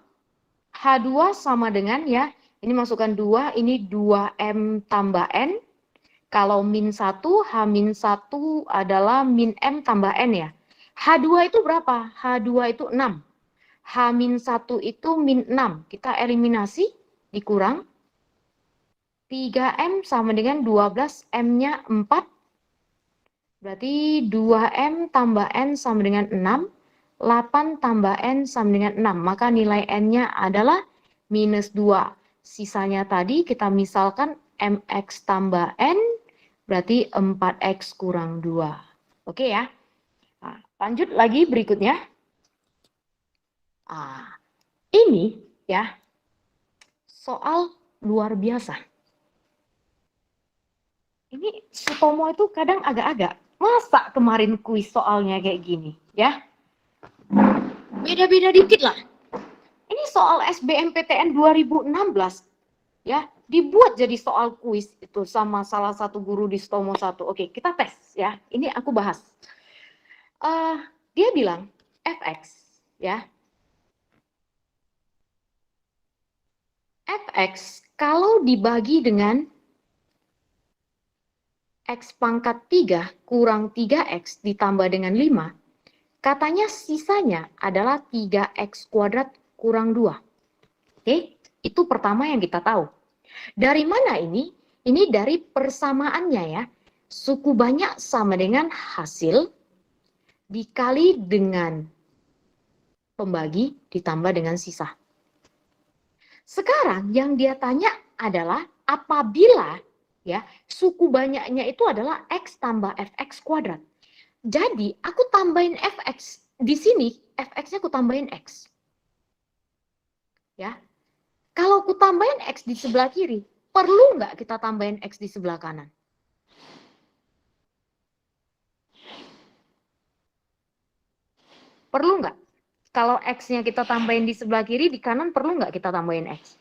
H2 sama dengan ya, ini masukkan 2, ini 2M tambah N. Kalau min 1, H-1 adalah min M tambah N ya. H2 itu berapa? H2 itu 6. H-1 itu min 6. Kita eliminasi, dikurang. 3M sama dengan 12, M-nya 4. Berarti 2M tambah N sama dengan 6. 8 tambah N sama dengan 6. Maka nilai N-nya adalah minus 2. Sisanya tadi kita misalkan MX tambah N, berarti 4X kurang 2. Oke ya. Nah, lanjut lagi berikutnya. Ini ya, soal luar biasa. Ini Sutomo itu kadang agak-agak, masa kemarin kuis soalnya kayak gini ya? Beda-beda dikit lah. Ini soal SBMPTN 2016 ya, dibuat jadi soal kuis itu sama salah satu guru di Sutomo 1. Oke, kita tes ya. Ini aku bahas. Dia bilang fx ya. Fx kalau dibagi dengan X pangkat 3 kurang 3X ditambah dengan 5, katanya sisanya adalah 3X kuadrat kurang 2. Oke, itu pertama yang kita tahu. Dari mana ini? Ini dari persamaannya ya. Suku banyak sama dengan hasil dikali dengan pembagi ditambah dengan sisa. Sekarang yang dia tanya adalah apabila ya suku banyaknya itu adalah X tambah Fx kuadrat. Jadi aku tambahin Fx di sini, Fx-nya aku tambahin X. Ya. Kalau aku tambahin X di sebelah kiri, perlu nggak kita tambahin X di sebelah kanan? Perlu nggak? Kalau X-nya kita tambahin di sebelah kiri, di kanan perlu nggak kita tambahin X?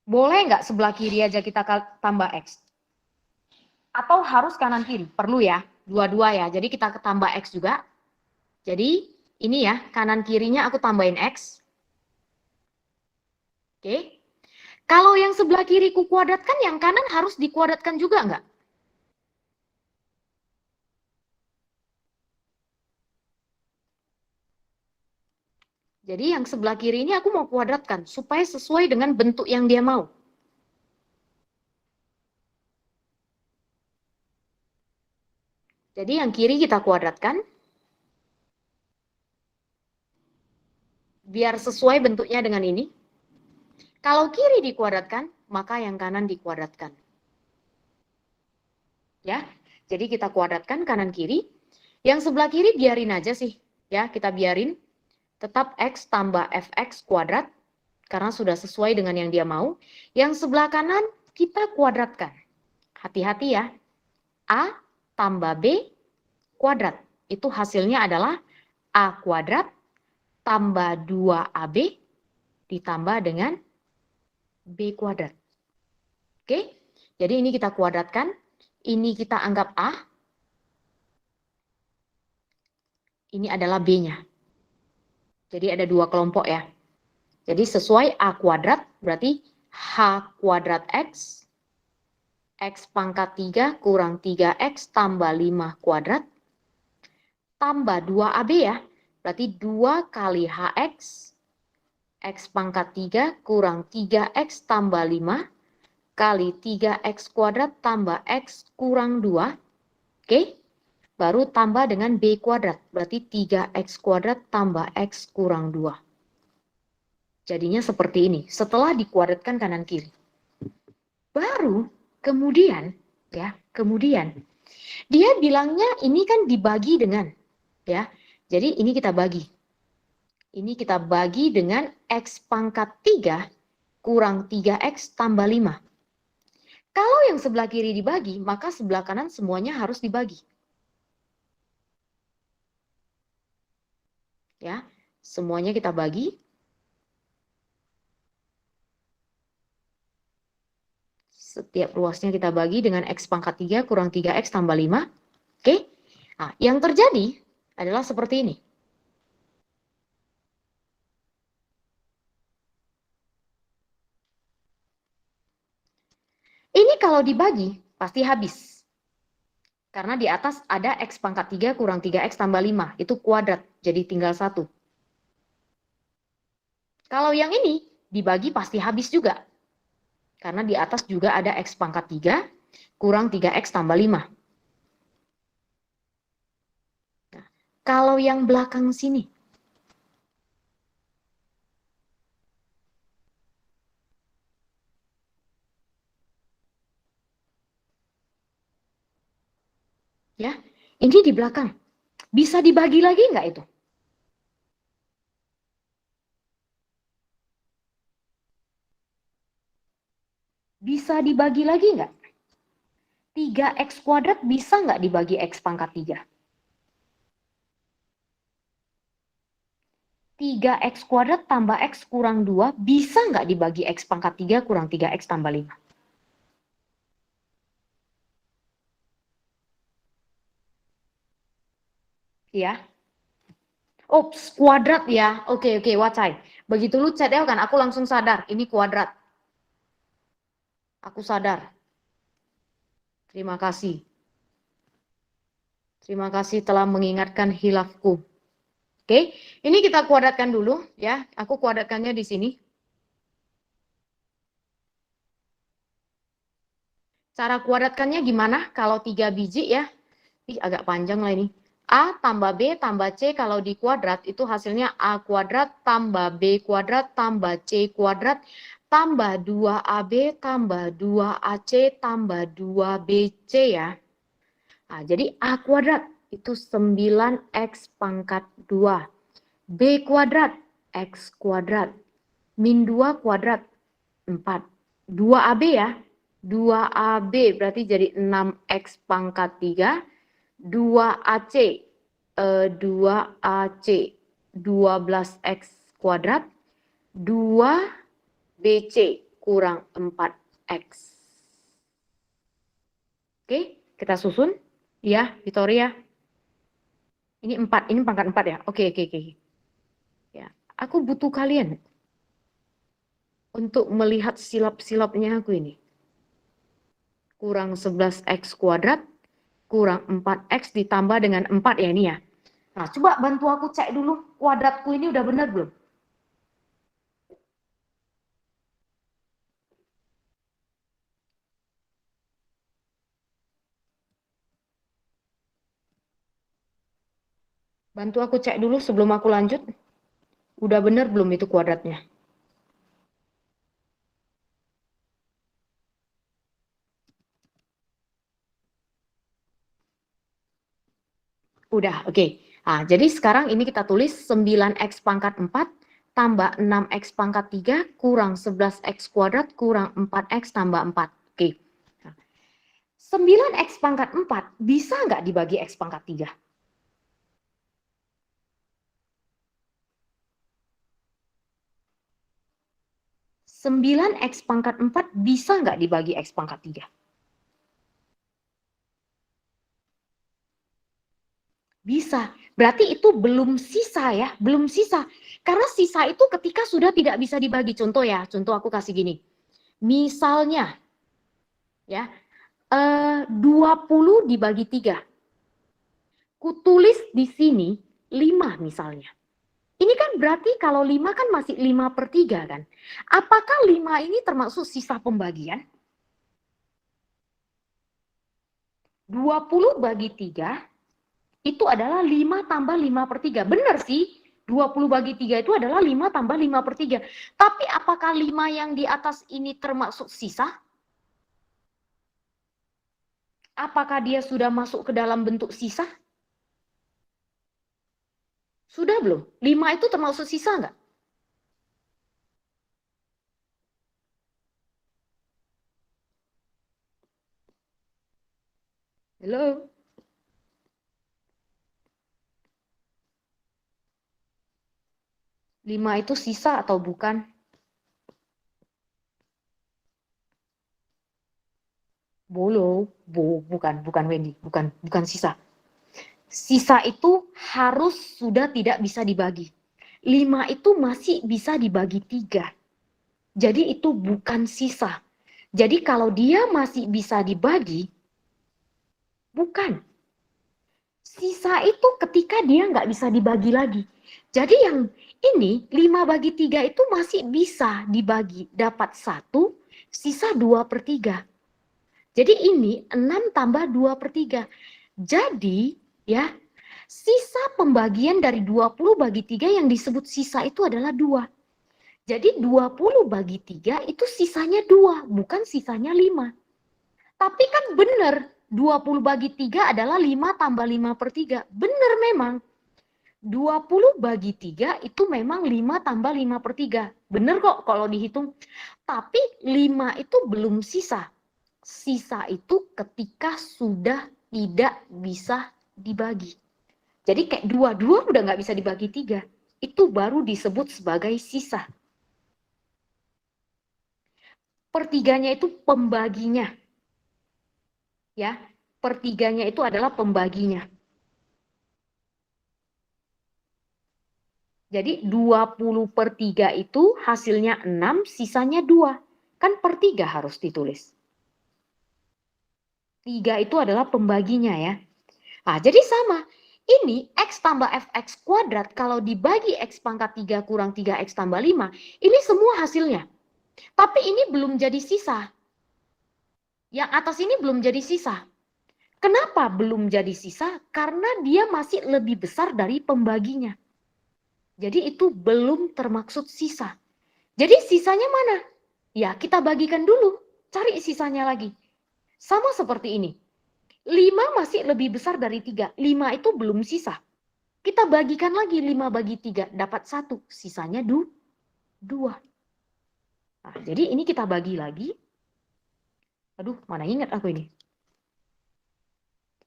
Boleh nggak sebelah kiri aja kita tambah X? Atau harus kanan kiri? Perlu ya, dua-dua ya. Jadi kita tambah X juga. Jadi ini ya, kanan kirinya aku tambahin X. Oke. Kalau yang sebelah kiri ku kuadratkan, yang kanan harus dikuadratkan juga nggak? Jadi yang sebelah kiri ini aku mau kuadratkan supaya sesuai dengan bentuk yang dia mau. Jadi yang kiri kita kuadratkan. Biar sesuai bentuknya dengan ini. Kalau kiri dikuadratkan, maka yang kanan dikuadratkan. Ya, jadi kita kuadratkan kanan kiri. Yang sebelah kiri biarin aja sih, ya kita biarin. Tetap X tambah Fx kuadrat, karena sudah sesuai dengan yang dia mau. Yang sebelah kanan kita kuadratkan. Hati-hati ya, A tambah B kuadrat. Itu hasilnya adalah A kuadrat tambah 2AB ditambah dengan B kuadrat. Oke, jadi ini kita kuadratkan. Ini kita anggap A. Ini adalah B-nya. Jadi ada dua kelompok ya. Jadi sesuai A kuadrat berarti H kuadrat X. X pangkat 3 kurang 3X tambah 5 kuadrat. Tambah 2AB ya. Berarti 2 kali HX. X pangkat 3 kurang 3X tambah 5 kali 3X kuadrat tambah X kurang 2. Oke. Baru tambah dengan B kuadrat. Berarti 3X kuadrat tambah X kurang 2. Jadinya seperti ini. Setelah dikuadratkan kanan kiri. Baru kemudian dia bilangnya ini kan dibagi dengan, ya. Jadi ini kita bagi. Ini kita bagi dengan X pangkat 3 kurang 3X tambah 5. Kalau yang sebelah kiri dibagi, maka sebelah kanan semuanya harus dibagi. Ya, semuanya kita bagi. Setiap ruasnya kita bagi dengan X pangkat 3 kurang 3X tambah 5. Oke. Nah, yang terjadi adalah seperti ini. Ini kalau dibagi, pasti habis. Karena di atas ada X pangkat 3 kurang 3X tambah 5. Itu kuadrat, jadi tinggal 1. Kalau yang ini dibagi pasti habis juga. Karena di atas juga ada X pangkat 3 kurang 3X tambah 5. Nah, kalau yang belakang sini. Ya, ini di belakang. Bisa dibagi lagi nggak itu? Bisa dibagi lagi nggak? 3X kuadrat bisa nggak dibagi X pangkat 3? 3X kuadrat tambah X kurang 2 bisa nggak dibagi X pangkat 3 kurang 3X tambah 5? Ya. Ups, kuadrat ya. Oke, Wacai. Begitu lu chat ya kan, aku langsung sadar. Ini kuadrat. Aku sadar. Terima kasih. Terima kasih telah mengingatkan hilafku. Oke, ini kita kuadratkan dulu ya. Aku kuadratkannya di sini. Cara kuadratkannya gimana? Kalau 3 biji ya. Ih, agak panjang lah ini. A tambah B tambah C kalau di kuadrat itu hasilnya A kuadrat tambah B kuadrat tambah C kuadrat tambah 2AB tambah 2AC tambah 2BC ya. Nah, jadi A kuadrat itu 9X pangkat 2. B kuadrat X kuadrat min 2 kuadrat 4. 2AB ya. 2AB berarti jadi 6X pangkat 3. 2AC 2AC 12X kuadrat 2BC kurang 4X. Oke, kita susun ya, Victoria. Ini 4, ini pangkat 4 ya. Oke. Ya, aku butuh kalian untuk melihat silap-silapnya aku ini. Kurang 11X kuadrat kurang 4X ditambah dengan 4 ya ini ya. Nah, coba bantu aku cek dulu kuadratku ini udah benar belum? Bantu aku cek dulu sebelum aku lanjut. Udah benar belum itu kuadratnya? Udah, oke. Nah, jadi sekarang ini kita tulis 9x pangkat 4 tambah 6x pangkat 3 kurang 11x kuadrat kurang 4x tambah 4. Oke. Nah, 9x pangkat 4 bisa nggak dibagi x pangkat 3? 9x pangkat 4 bisa nggak dibagi x pangkat 3? Bisa. Berarti itu belum sisa ya, belum sisa. Karena sisa itu ketika sudah tidak bisa dibagi. Contoh ya, contoh aku kasih gini. Misalnya, ya, 20 dibagi 3. Kutulis di sini 5 misalnya. Ini kan berarti kalau 5 kan masih 5/3 kan. Apakah 5 ini termasuk sisa pembagian? 20 bagi 3 itu adalah 5 tambah 5/3. Benar sih, 20 bagi 3 itu adalah 5 tambah 5/3. Tapi apakah 5 yang di atas ini termasuk sisa? Apakah dia sudah masuk ke dalam bentuk sisa? Sudah belum? 5 itu termasuk sisa nggak? Halo? 5 itu sisa atau bukan? Bukan Wendy, bukan sisa. Sisa itu harus sudah tidak bisa dibagi. 5 itu masih bisa dibagi 3. Jadi itu bukan sisa. Jadi kalau dia masih bisa dibagi, bukan. Sisa itu ketika dia nggak bisa dibagi lagi. Jadi yang ini 5 bagi 3 itu masih bisa dibagi. Dapat 1, sisa 2/3. Jadi ini 6 tambah 2/3. Jadi ya, sisa pembagian dari 20 bagi 3 yang disebut sisa itu adalah 2. Jadi 20 bagi 3 itu sisanya 2, bukan sisanya 5. Tapi kan benar, 20 bagi 3 adalah 5 tambah 5/3. Benar memang. 20 bagi 3 itu memang 5 tambah 5/3. Benar kok kalau dihitung. Tapi 5 itu belum sisa. Sisa itu ketika sudah tidak bisa dibagi. Jadi kayak 2 udah nggak bisa dibagi 3. Itu baru disebut sebagai sisa. Pertiganya itu pembaginya. Ya, pertiganya itu adalah pembaginya. Jadi 20/3 itu hasilnya 6, sisanya 2. Kan per 3 harus ditulis. 3 itu adalah pembaginya ya. Nah, jadi sama. Ini X tambah Fx kuadrat kalau dibagi X pangkat 3 kurang 3X tambah 5, ini semua hasilnya. Tapi ini belum jadi sisa. Yang atas ini belum jadi sisa. Kenapa belum jadi sisa? Karena dia masih lebih besar dari pembaginya. Jadi itu belum termaksud sisa. Jadi sisanya mana? Ya kita bagikan dulu. Cari sisanya lagi. Sama seperti ini. 5 masih lebih besar dari 3. 5 itu belum sisa. Kita bagikan lagi 5 bagi 3. Dapat 1. Sisanya 2. Nah, jadi ini kita bagi lagi. Aduh, mana ingat aku ini.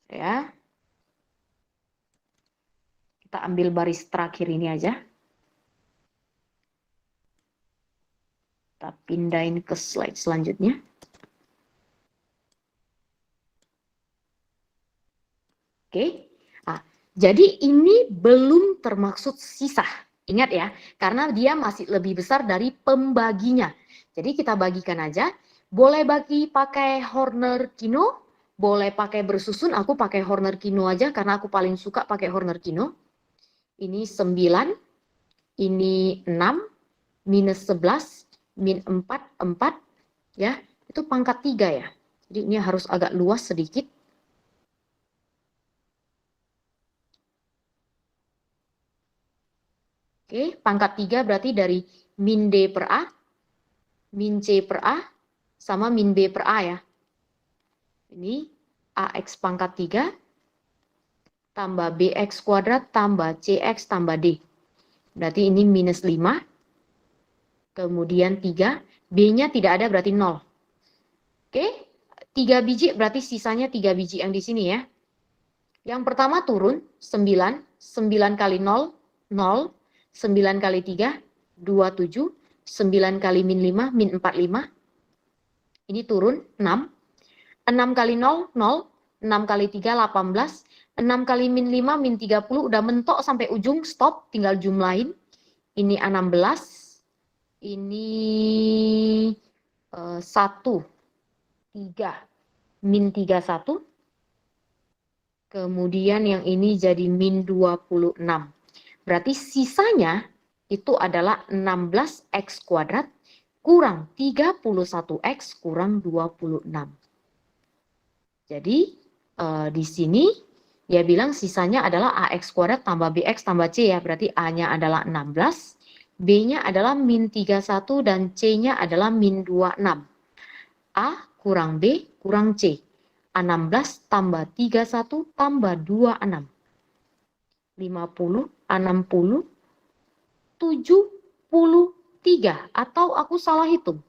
Ya. Kita ambil baris terakhir ini aja. Kita pindahin ke slide selanjutnya. Oke. Nah, jadi ini belum termaksud sisa. Ingat ya, karena dia masih lebih besar dari pembaginya. Jadi kita bagikan aja. Boleh bagi pakai Horner Kino, boleh pakai bersusun. Aku pakai Horner Kino aja karena aku paling suka pakai Horner Kino. Ini 9, ini 6, minus 11, min 4, 4. Ya, itu pangkat 3 ya. Jadi ini harus agak luas sedikit. Oke, pangkat 3 berarti dari min D per A, min C per A, sama min B per A ya. Ini AX pangkat 3 tambah bx kuadrat tambah cx tambah d. Berarti ini minus 5. Kemudian 3. B-nya tidak ada berarti 0. Oke. 3 biji berarti sisanya 3 biji yang di sini ya. Yang pertama turun 9. 9 kali 0, 0. 9 kali 3, 27. 9 kali min 5, min 45. Ini turun 6. 6 kali 0, 0. 6 kali 3, 18. 6 kali min 5, min 30. Udah mentok sampai ujung, stop. Tinggal jumlahin. Ini 16. Ini 1, 3, min 31. Kemudian yang ini jadi min 26. Berarti sisanya itu adalah 16x kuadrat kurang 31x kurang 26. Jadi di sini dia bilang sisanya adalah ax kuadrat tambah bx tambah c ya. Berarti a-nya adalah 16, b-nya adalah min 31 dan c-nya adalah min 26. A kurang b kurang c. 16 tambah 31 tambah 26. 50, 60, 73. Atau aku salah hitung?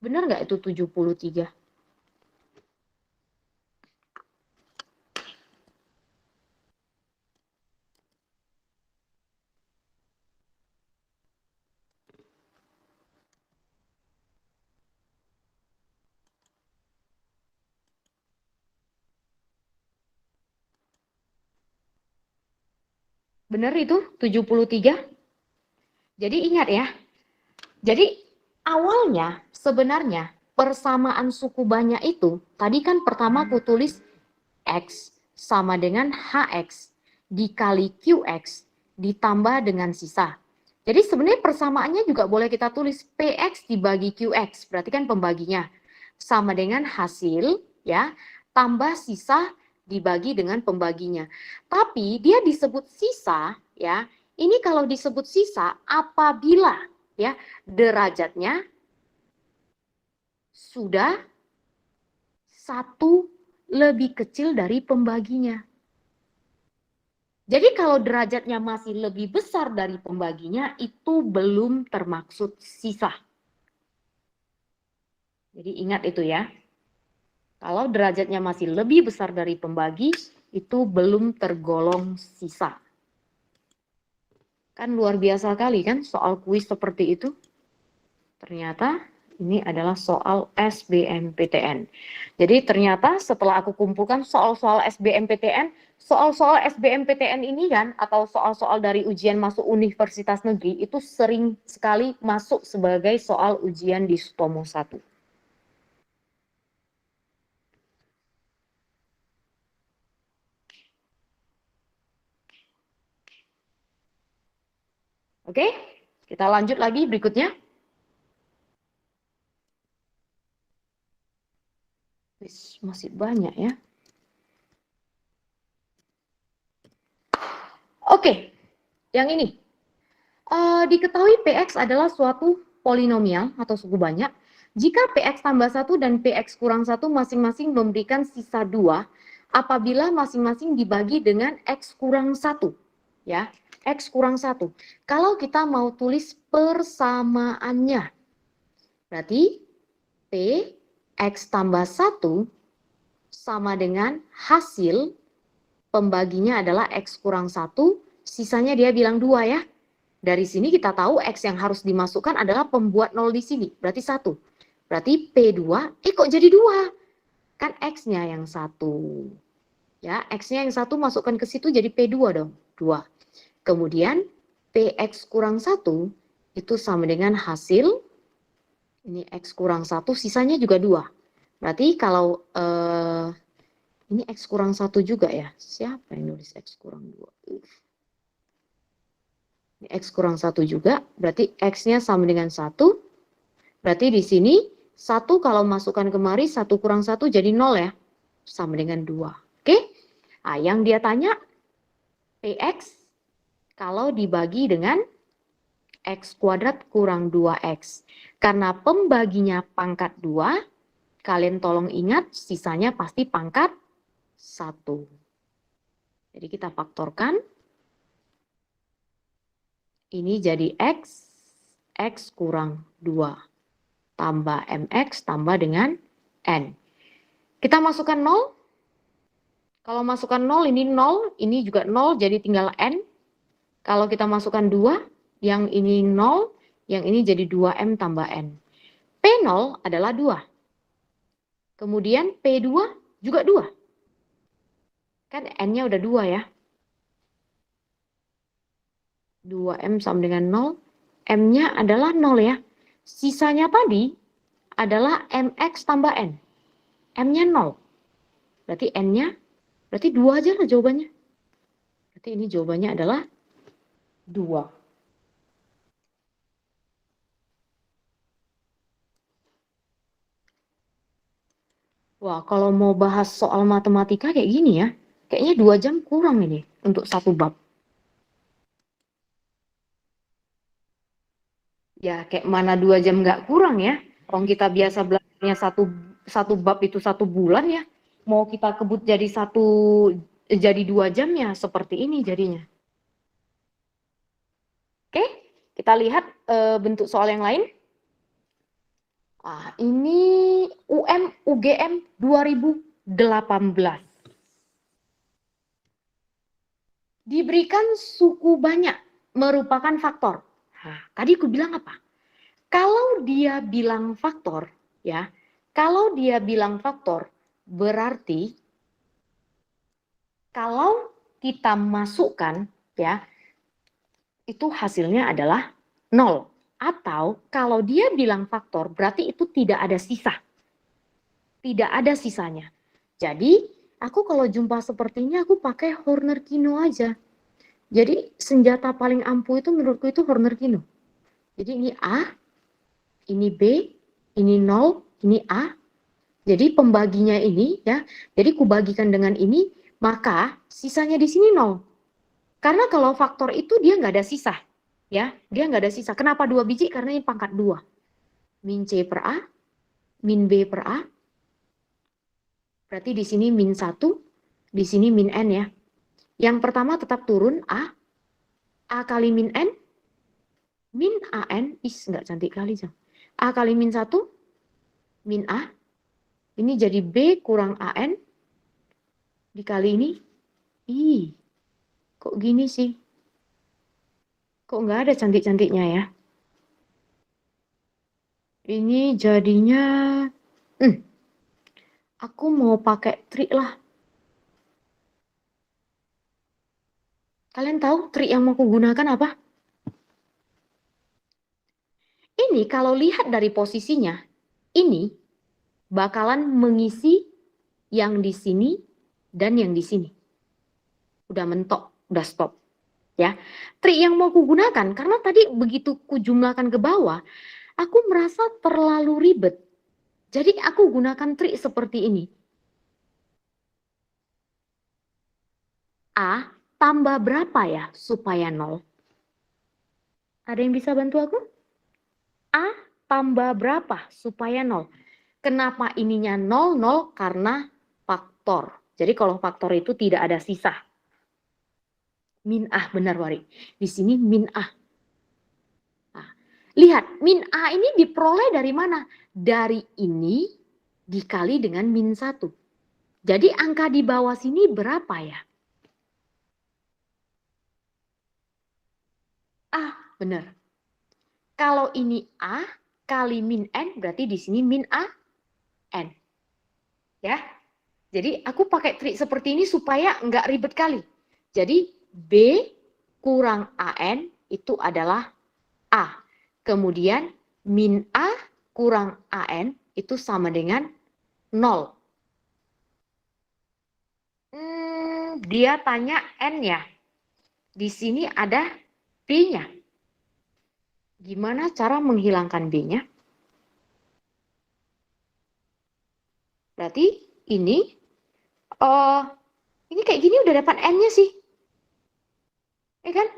Benar nggak itu 73? Benar itu 73? Jadi ingat ya. Jadi awalnya sebenarnya persamaan suku banyak itu, tadi kan pertama aku tulis X sama dengan HX dikali QX ditambah dengan sisa. Jadi sebenarnya persamaannya juga boleh kita tulis PX dibagi QX, berarti kan pembaginya. Sama dengan hasil ya, tambah sisa dibagi dengan pembaginya. Tapi dia disebut sisa ya, ini kalau disebut sisa apabila ya derajatnya sudah 1 lebih kecil dari pembaginya. Jadi kalau derajatnya masih lebih besar dari pembaginya, itu belum termaksud sisa. Jadi ingat itu ya. Kalau derajatnya masih lebih besar dari pembagi, itu belum tergolong sisa. Kan luar biasa kali kan soal kuis seperti itu. Ternyata ini adalah soal SBMPTN. Jadi ternyata setelah aku kumpulkan soal-soal SBMPTN, soal-soal SBMPTN ini kan, atau soal-soal dari ujian masuk universitas negeri, itu sering sekali masuk sebagai soal ujian di Sutomo 1. Oke, kita lanjut lagi berikutnya. Masih banyak ya. Oke, yang ini. Diketahui PX adalah suatu polinomial atau suku banyak. Jika PX tambah 1 dan PX kurang 1 masing-masing memberikan sisa 2 apabila masing-masing dibagi dengan X kurang 1. Ya, X kurang 1. Kalau kita mau tulis persamaannya, berarti PX tambah 1 sama dengan hasil pembaginya adalah X kurang 1, sisanya dia bilang 2 ya. Dari sini kita tahu X yang harus dimasukkan adalah pembuat 0 di sini, berarti 1. Berarti P2, kok jadi 2? Kan X-nya yang 1. Ya, X-nya yang 1 masukkan ke situ jadi P2 dong, 2. Kemudian PX kurang 1 itu sama dengan hasil, ini X kurang 1, sisanya juga 2. Berarti kalau, ini X kurang 1 juga ya, siapa yang nulis X kurang 2? X kurang 1 juga, berarti X-nya sama dengan 1. Berarti di sini 1 kalau masukkan kemari, 1 kurang 1 jadi 0 ya. Sama dengan 2. Oke? Nah, yang dia tanya, PX kalau dibagi dengan X kuadrat kurang 2X. Karena pembaginya pangkat 2, kalian tolong ingat sisanya pasti pangkat 1. Jadi kita faktorkan. Ini jadi X, X kurang 2. Tambah MX tambah dengan N. Kita masukkan 0. Kalau masukkan 0, ini 0. Ini juga 0, jadi tinggal N. Kalau kita masukkan 2, yang ini 0, yang ini jadi 2M tambah N. P0 adalah 2. Kemudian P2 juga 2. Kan N-nya udah 2 ya. 2M sama dengan 0. M-nya adalah 0 ya. Sisanya tadi adalah MX tambah N. M-nya 0. Berarti N-nya, berarti 2 aja lah jawabannya. Berarti ini jawabannya adalah 2. Wah, kalau mau bahas soal matematika kayak gini ya, kayaknya 2 jam kurang ini untuk satu bab. Ya, kayak mana 2 jam nggak kurang ya. Orang kita biasa belajarnya satu bab itu 1 bulan ya. Mau kita kebut jadi 2 jam ya seperti ini jadinya. Oke, kita lihat bentuk soal yang lain. Ini UGM 2018. Diberikan suku banyak merupakan faktor. Tadi aku bilang apa? Kalau dia bilang faktor, ya, kalau dia bilang faktor, berarti kalau kita masukkan, ya, itu hasilnya adalah 0. Atau kalau dia bilang faktor, berarti itu tidak ada sisa. Tidak ada sisanya. Jadi, aku kalau jumpa seperti ini, aku pakai Horner Kino aja. Jadi, senjata paling ampuh itu menurutku itu Horner Kino. Jadi, ini A, ini B, ini 0, ini A. Jadi pembaginya ini ya, jadi kubagikan dengan ini, maka sisanya di sini 0. Karena kalau faktor itu dia nggak ada sisa. Ya, dia nggak ada sisa. Kenapa 2 biji? Karena ini pangkat 2. Min C per A, min B per A. Berarti di sini min 1, di sini min N ya. Yang pertama tetap turun A. A kali min N, min AN, nggak cantik kali. A kali min 1, min A. Ini jadi B kurang AN dikali ini. Kok gini sih? Kok nggak ada cantik-cantiknya ya? Ini jadinya... aku mau pakai trik lah. Kalian tahu trik yang mau aku gunakan apa? Ini kalau lihat dari posisinya, ini bakalan mengisi yang di sini dan yang di sini. Udah mentok, udah stop. Ya, trik yang mau aku gunakan karena tadi begitu ku jumlahkan ke bawah, aku merasa terlalu ribet. Jadi aku gunakan trik seperti ini. A tambah berapa ya supaya 0? Ada yang bisa bantu aku? A tambah berapa supaya 0? Kenapa ininya 0? 0 karena faktor. Jadi kalau faktor itu tidak ada sisa. Min A, benar Wari. Di sini min A. Nah, lihat, min A ini diperoleh dari mana? Dari ini dikali dengan min 1. Jadi angka di bawah sini berapa ya? A, benar. Kalau ini A kali min N, berarti di sini min A, N. Ya, jadi aku pakai trik seperti ini supaya nggak ribet kali. Jadi B kurang AN itu adalah A. Kemudian min A kurang AN itu sama dengan 0. Dia tanya N ya. Di sini ada B-nya. Gimana cara menghilangkan B-nya? Berarti ini kayak gini udah dapat N-nya sih. Ya kan?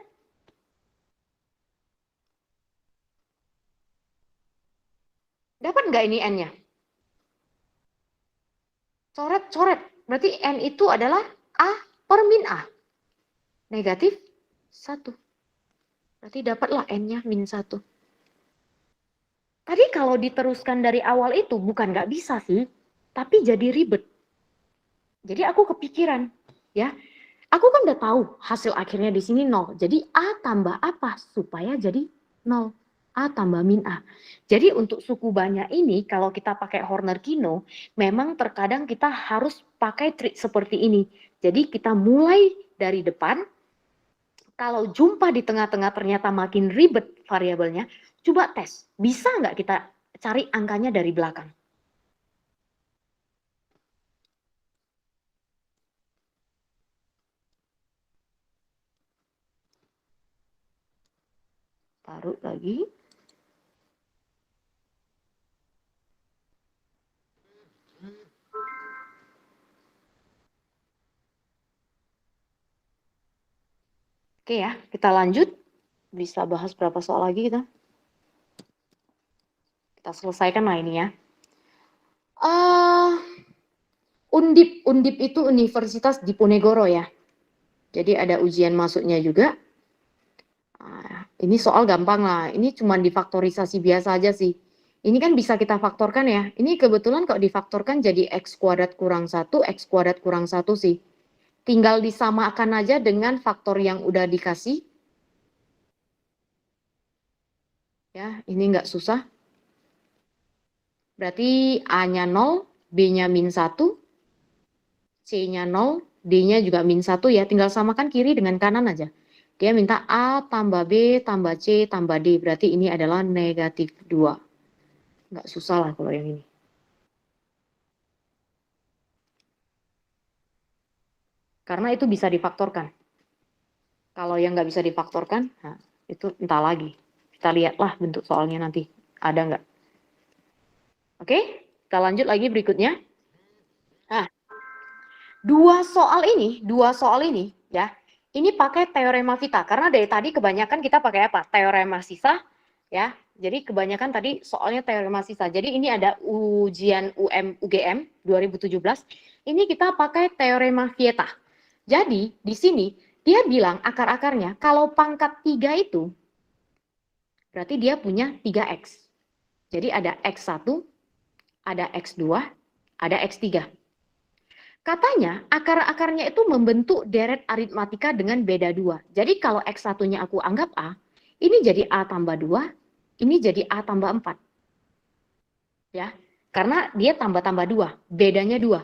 Dapat nggak ini N-nya? Coret-coret. Berarti N itu adalah A per min A. negatif 1. Berarti dapatlah N-nya min 1. Tadi kalau diteruskan dari awal itu bukan nggak bisa sih, tapi jadi ribet. Jadi aku kepikiran, ya. Aku kan udah tahu hasil akhirnya di sini 0. Jadi A tambah apa supaya jadi 0? A tambah min A. Jadi untuk suku banyak ini kalau kita pakai Horner-Kino, memang terkadang kita harus pakai trik seperti ini. Jadi kita mulai dari depan, kalau jumpa di tengah-tengah ternyata makin ribet variabelnya, coba tes. Bisa nggak kita cari angkanya dari belakang? Taruh lagi. Oke ya, kita lanjut. Bisa bahas berapa soal lagi kita? Kita selesaikan lah ini ya. Undip itu Universitas Diponegoro ya. Jadi ada ujian masuknya juga. Ini soal gampang lah. Ini cuma difaktorisasi biasa aja sih. Ini kan bisa kita faktorkan ya. Ini kebetulan kalau difaktorkan jadi x kuadrat kurang 1, x kuadrat kurang 1 sih. Tinggal disamakan aja dengan faktor yang udah dikasih. Ya, ini nggak susah. Berarti A-nya 0, B-nya min 1, C-nya 0, D-nya juga min 1 ya. Tinggal samakan kiri dengan kanan aja. Dia minta A tambah B tambah C tambah D. Berarti ini adalah negatif 2. Nggak susah lah kalau yang ini. Karena itu bisa difaktorkan. Kalau yang nggak bisa difaktorkan, nah, itu entah lagi. Kita lihatlah bentuk soalnya nanti. Ada nggak? Oke, kita lanjut lagi berikutnya. Nah, dua soal ini ya, ini pakai teorema Vita. Karena dari tadi kebanyakan kita pakai apa? Teorema sisa, ya. Jadi kebanyakan tadi soalnya teorema sisa. Jadi ini ada ujian UGM 2017. Ini kita pakai teorema Vieta. Jadi di sini dia bilang akar-akarnya kalau pangkat 3 itu berarti dia punya 3x. Jadi ada x1, ada x2, ada x3. Katanya akar-akarnya itu membentuk deret aritmatika dengan beda 2. Jadi kalau x1-nya aku anggap A, ini jadi A tambah 2, ini jadi A tambah 4. Ya, karena dia tambah-tambah 2, bedanya 2.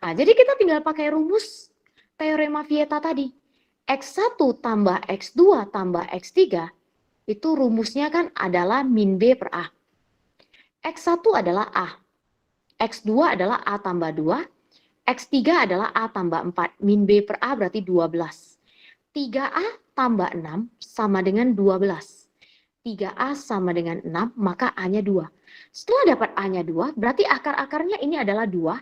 Nah, jadi kita tinggal pakai rumus teorema Vieta tadi. X1 tambah X2 tambah X3, itu rumusnya kan adalah min B per A. X1 adalah A, X2 adalah A tambah 2, X3 adalah A tambah 4, min B per A berarti 12. 3A tambah 6 sama dengan 12. 3A sama dengan 6, maka A-nya 2. Setelah dapat A-nya 2, berarti akar-akarnya ini adalah 2,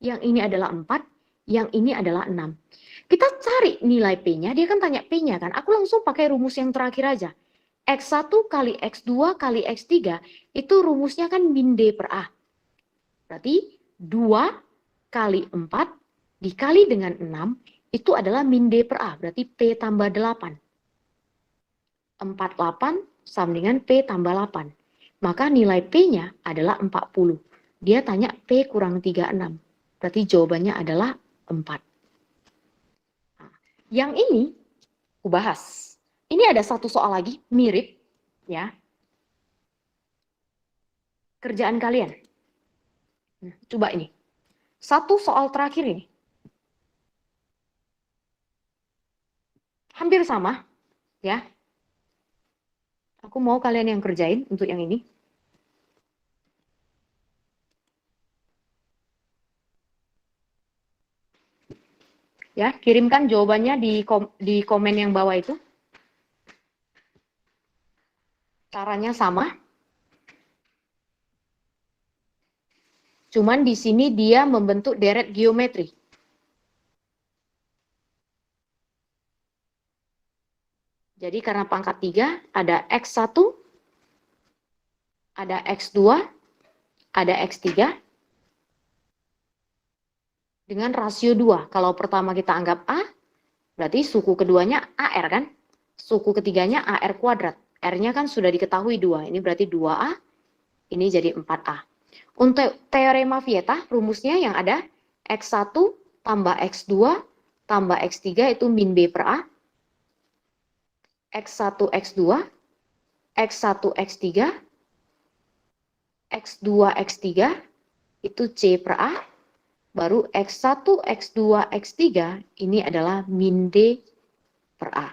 yang ini adalah 4, yang ini adalah 6. Kita cari nilai P-nya, dia kan tanya P-nya kan, aku langsung pakai rumus yang terakhir aja. X1 kali X2 kali X3, itu rumusnya kan min D per A. Berarti 2 kali 4 dikali dengan 6, itu adalah min D per A, berarti P tambah 8. 48 sama dengan P tambah 8. Maka nilai P-nya adalah 40. Dia tanya P kurang 36. Berarti jawabannya adalah 4. Nah, yang ini aku bahas. Ini ada satu soal lagi, mirip ya. Kerjaan kalian. Coba ini. Satu soal terakhir ini. Hampir sama ya. Aku mau kalian yang kerjain untuk yang ini. Ya, kirimkan jawabannya di komen yang bawah itu. Caranya sama. Cuman di sini dia membentuk deret geometri. Jadi karena pangkat 3 ada X1, ada X2, ada X3 dengan rasio 2. Kalau pertama kita anggap A, Berarti suku keduanya AR kan? Suku ketiganya AR kuadrat. R-nya kan sudah diketahui 2. Ini berarti 2A. Ini jadi 4A. Untuk teorema Vieta, rumusnya yang ada X1 tambah X2 tambah X3 itu min B per A. X1 X2, X1 X3, X2 X3 itu C per A. Baru X1, X2, X3 ini adalah min D per A.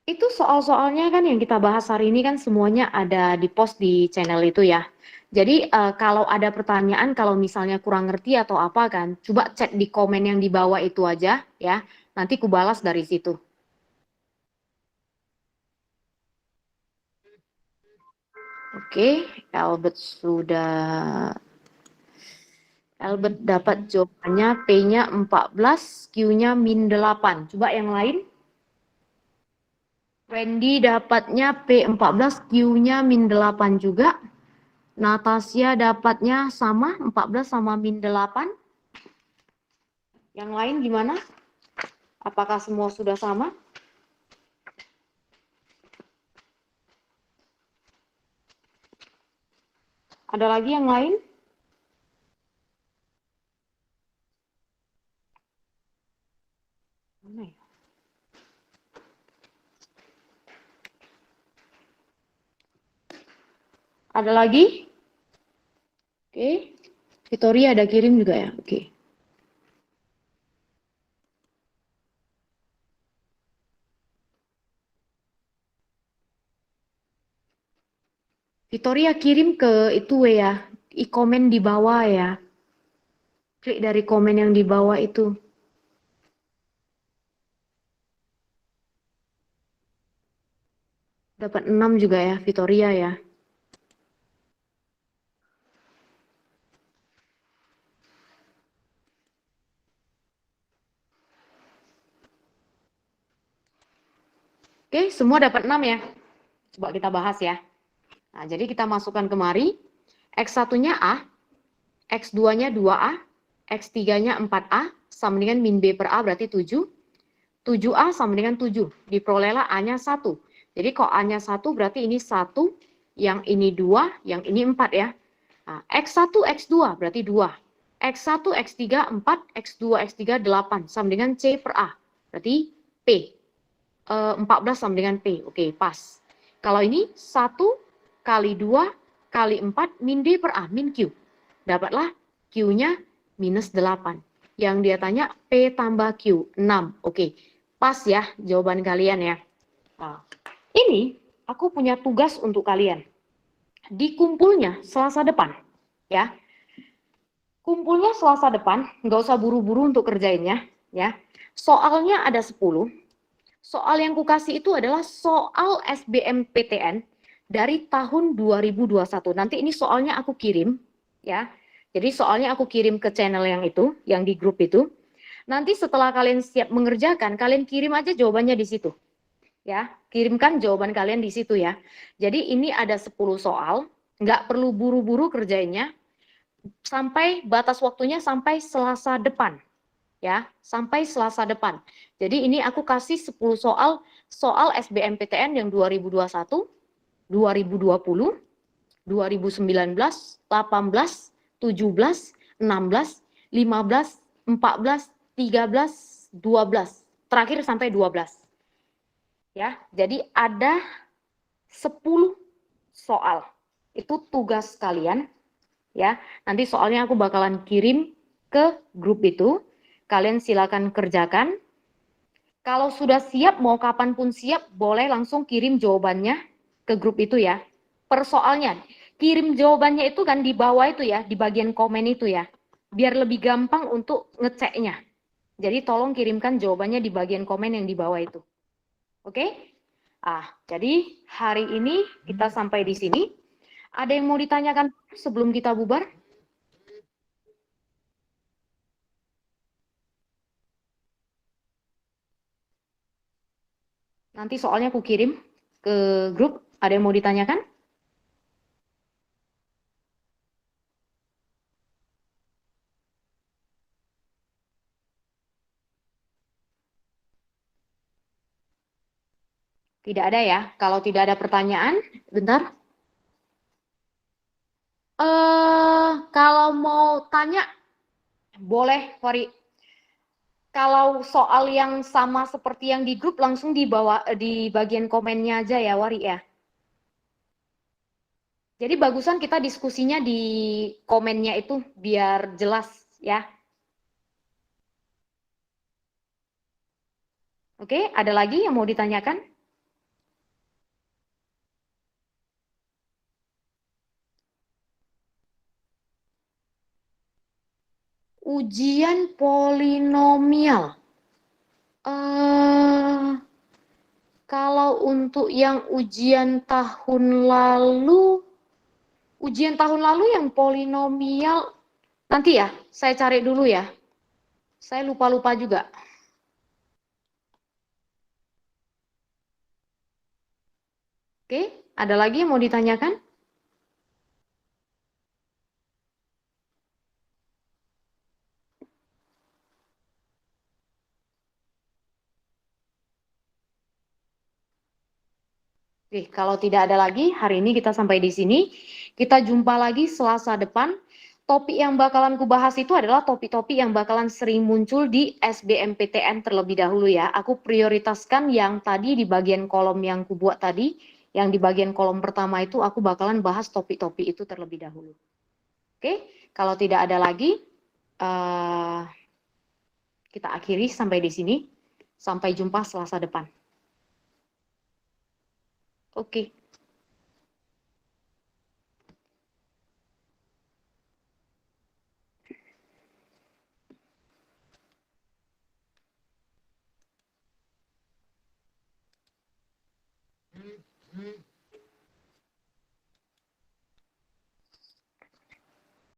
Itu soal-soalnya kan yang kita bahas hari ini kan semuanya ada di post di channel itu ya. Jadi kalau ada pertanyaan, kalau misalnya kurang ngerti atau apa kan, coba cek di komen yang di bawah itu aja ya. Nanti ku balas dari situ. Oke, Albert dapat jawabannya P-nya 14, Q-nya min 8. Coba yang lain. Wendy dapatnya P14, Q-nya min 8 juga. Natasha dapatnya sama, 14 sama min 8. Yang lain gimana? Apakah semua sudah sama? Ada lagi yang lain? Mana ya? Ada lagi? Oke. Victoria ada kirim juga ya? Oke. Victoria kirim ke itu ya, komen di bawah ya. Klik dari komen yang di bawah itu. Dapat 6 juga ya, Victoria ya. Oke, semua dapat 6 ya. Coba kita bahas ya. Nah, jadi kita masukkan kemari. X1-nya A, X2-nya 2A, X3-nya 4A, sama dengan min B per A berarti 7. 7A sama dengan 7. Diperolehlah A-nya 1. Jadi kalau A-nya 1 berarti ini 1, yang ini 2, yang ini 4 ya. Nah, X1, X2 berarti 2. X1, X3, 4, X2, X3, 8. Sama dengan C per A. Berarti P. 14 sama dengan P. Oke, pas. Kalau ini 1 kali 2 kali 4 min D per A, min Q. Dapatlah Q-nya minus 8. Yang dia tanya P tambah Q, 6. Oke, pas ya jawaban kalian ya. Nah, ini aku punya tugas untuk kalian. Di kumpulnya Selasa depan. Ya, kumpulnya Selasa depan, nggak usah buru-buru untuk kerjainnya. Ya, soalnya ada 10. Soal yang kukasih itu adalah soal SBMPTN dari tahun 2021. Nanti ini soalnya aku kirim, ya. Jadi soalnya aku kirim ke channel yang itu, yang di grup itu. Nanti setelah kalian siap mengerjakan, kalian kirim aja jawabannya di situ. Ya, kirimkan jawaban kalian di situ ya. Jadi ini ada 10 soal, nggak perlu buru-buru kerjainnya. Sampai batas waktunya sampai Selasa depan. Ya, sampai Selasa depan. Jadi ini aku kasih 10 soal SBMPTN yang 2021, 2020, 2019, 18, 17, 16, 15, 14, 13, 12. Terakhir sampai 12. Ya, jadi ada 10 soal. Itu tugas kalian. Ya, nanti soalnya aku bakalan kirim ke grup itu. Kalian silakan kerjakan. Kalau sudah siap, mau kapanpun siap, boleh langsung kirim jawabannya ke grup itu ya. Persoalnya, kirim jawabannya itu kan di bawah itu ya, di bagian komen itu ya. Biar lebih gampang untuk ngeceknya. Jadi tolong kirimkan jawabannya di bagian komen yang di bawah itu. Oke? Jadi hari ini kita sampai di sini. Ada yang mau ditanyakan? sebelum kita bubar? Nanti soalnya aku kirim ke grup. Ada yang mau ditanyakan? Tidak ada ya. Kalau tidak ada pertanyaan, bentar. Kalau mau tanya, boleh, Fari. Kalau soal yang sama seperti yang di grup, langsung di bagian komennya aja ya, Wari ya. Jadi bagusan kita diskusinya di komennya itu biar jelas ya. Oke, ada lagi yang mau ditanyakan? Ujian polinomial. Eh, Kalau untuk yang ujian tahun lalu yang polinomial, nanti ya, saya cari dulu ya. Saya lupa-lupa juga. Oke, ada lagi yang mau ditanyakan? Oke, kalau tidak ada lagi, hari ini kita sampai di sini. Kita jumpa lagi Selasa depan. Topik yang bakalan kubahas itu adalah topik-topik yang bakalan sering muncul di SBMPTN terlebih dahulu ya. Aku prioritaskan yang tadi di bagian kolom yang kubuat tadi, yang di bagian kolom pertama itu aku bakalan bahas topik-topik itu terlebih dahulu. Oke, kalau tidak ada lagi, kita akhiri sampai di sini. Sampai jumpa Selasa depan. Oke.